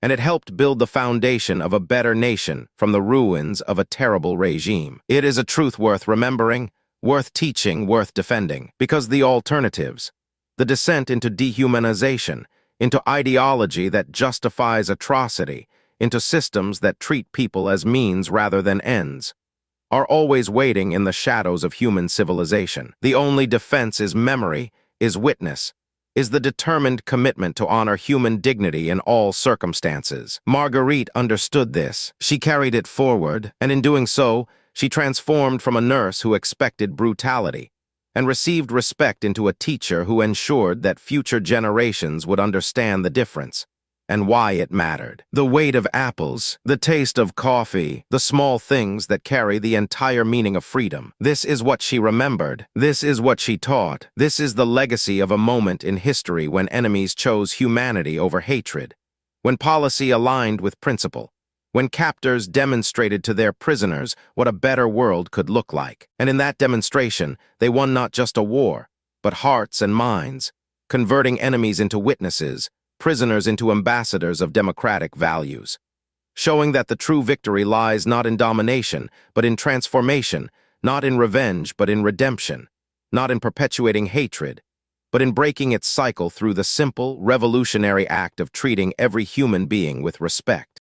[SPEAKER 1] and it helped build the foundation of a better nation from the ruins of a terrible regime. It is a truth worth remembering, worth teaching, worth defending, because the alternatives, the descent into dehumanization, into ideology that justifies atrocity, into systems that treat people as means rather than ends, are always waiting in the shadows of human civilization. The only defense is memory, is witness, is the determined commitment to honor human dignity in all circumstances. Marguerite understood this. She carried it forward, and in doing so, she transformed from a nurse who expected brutality and received respect into a teacher who ensured that future generations would understand the difference and why it mattered. The weight of apples, the taste of coffee, the small things that carry the entire meaning of freedom. This is what she remembered. This is what she taught. This is the legacy of a moment in history when enemies chose humanity over hatred, when policy aligned with principle, when captors demonstrated to their prisoners what a better world could look like. And in that demonstration, they won not just a war, but hearts and minds, converting enemies into witnesses, prisoners into ambassadors of democratic values, showing that the true victory lies not in domination, but in transformation, not in revenge, but in redemption, not in perpetuating hatred, but in breaking its cycle through the simple, revolutionary act of treating every human being with respect.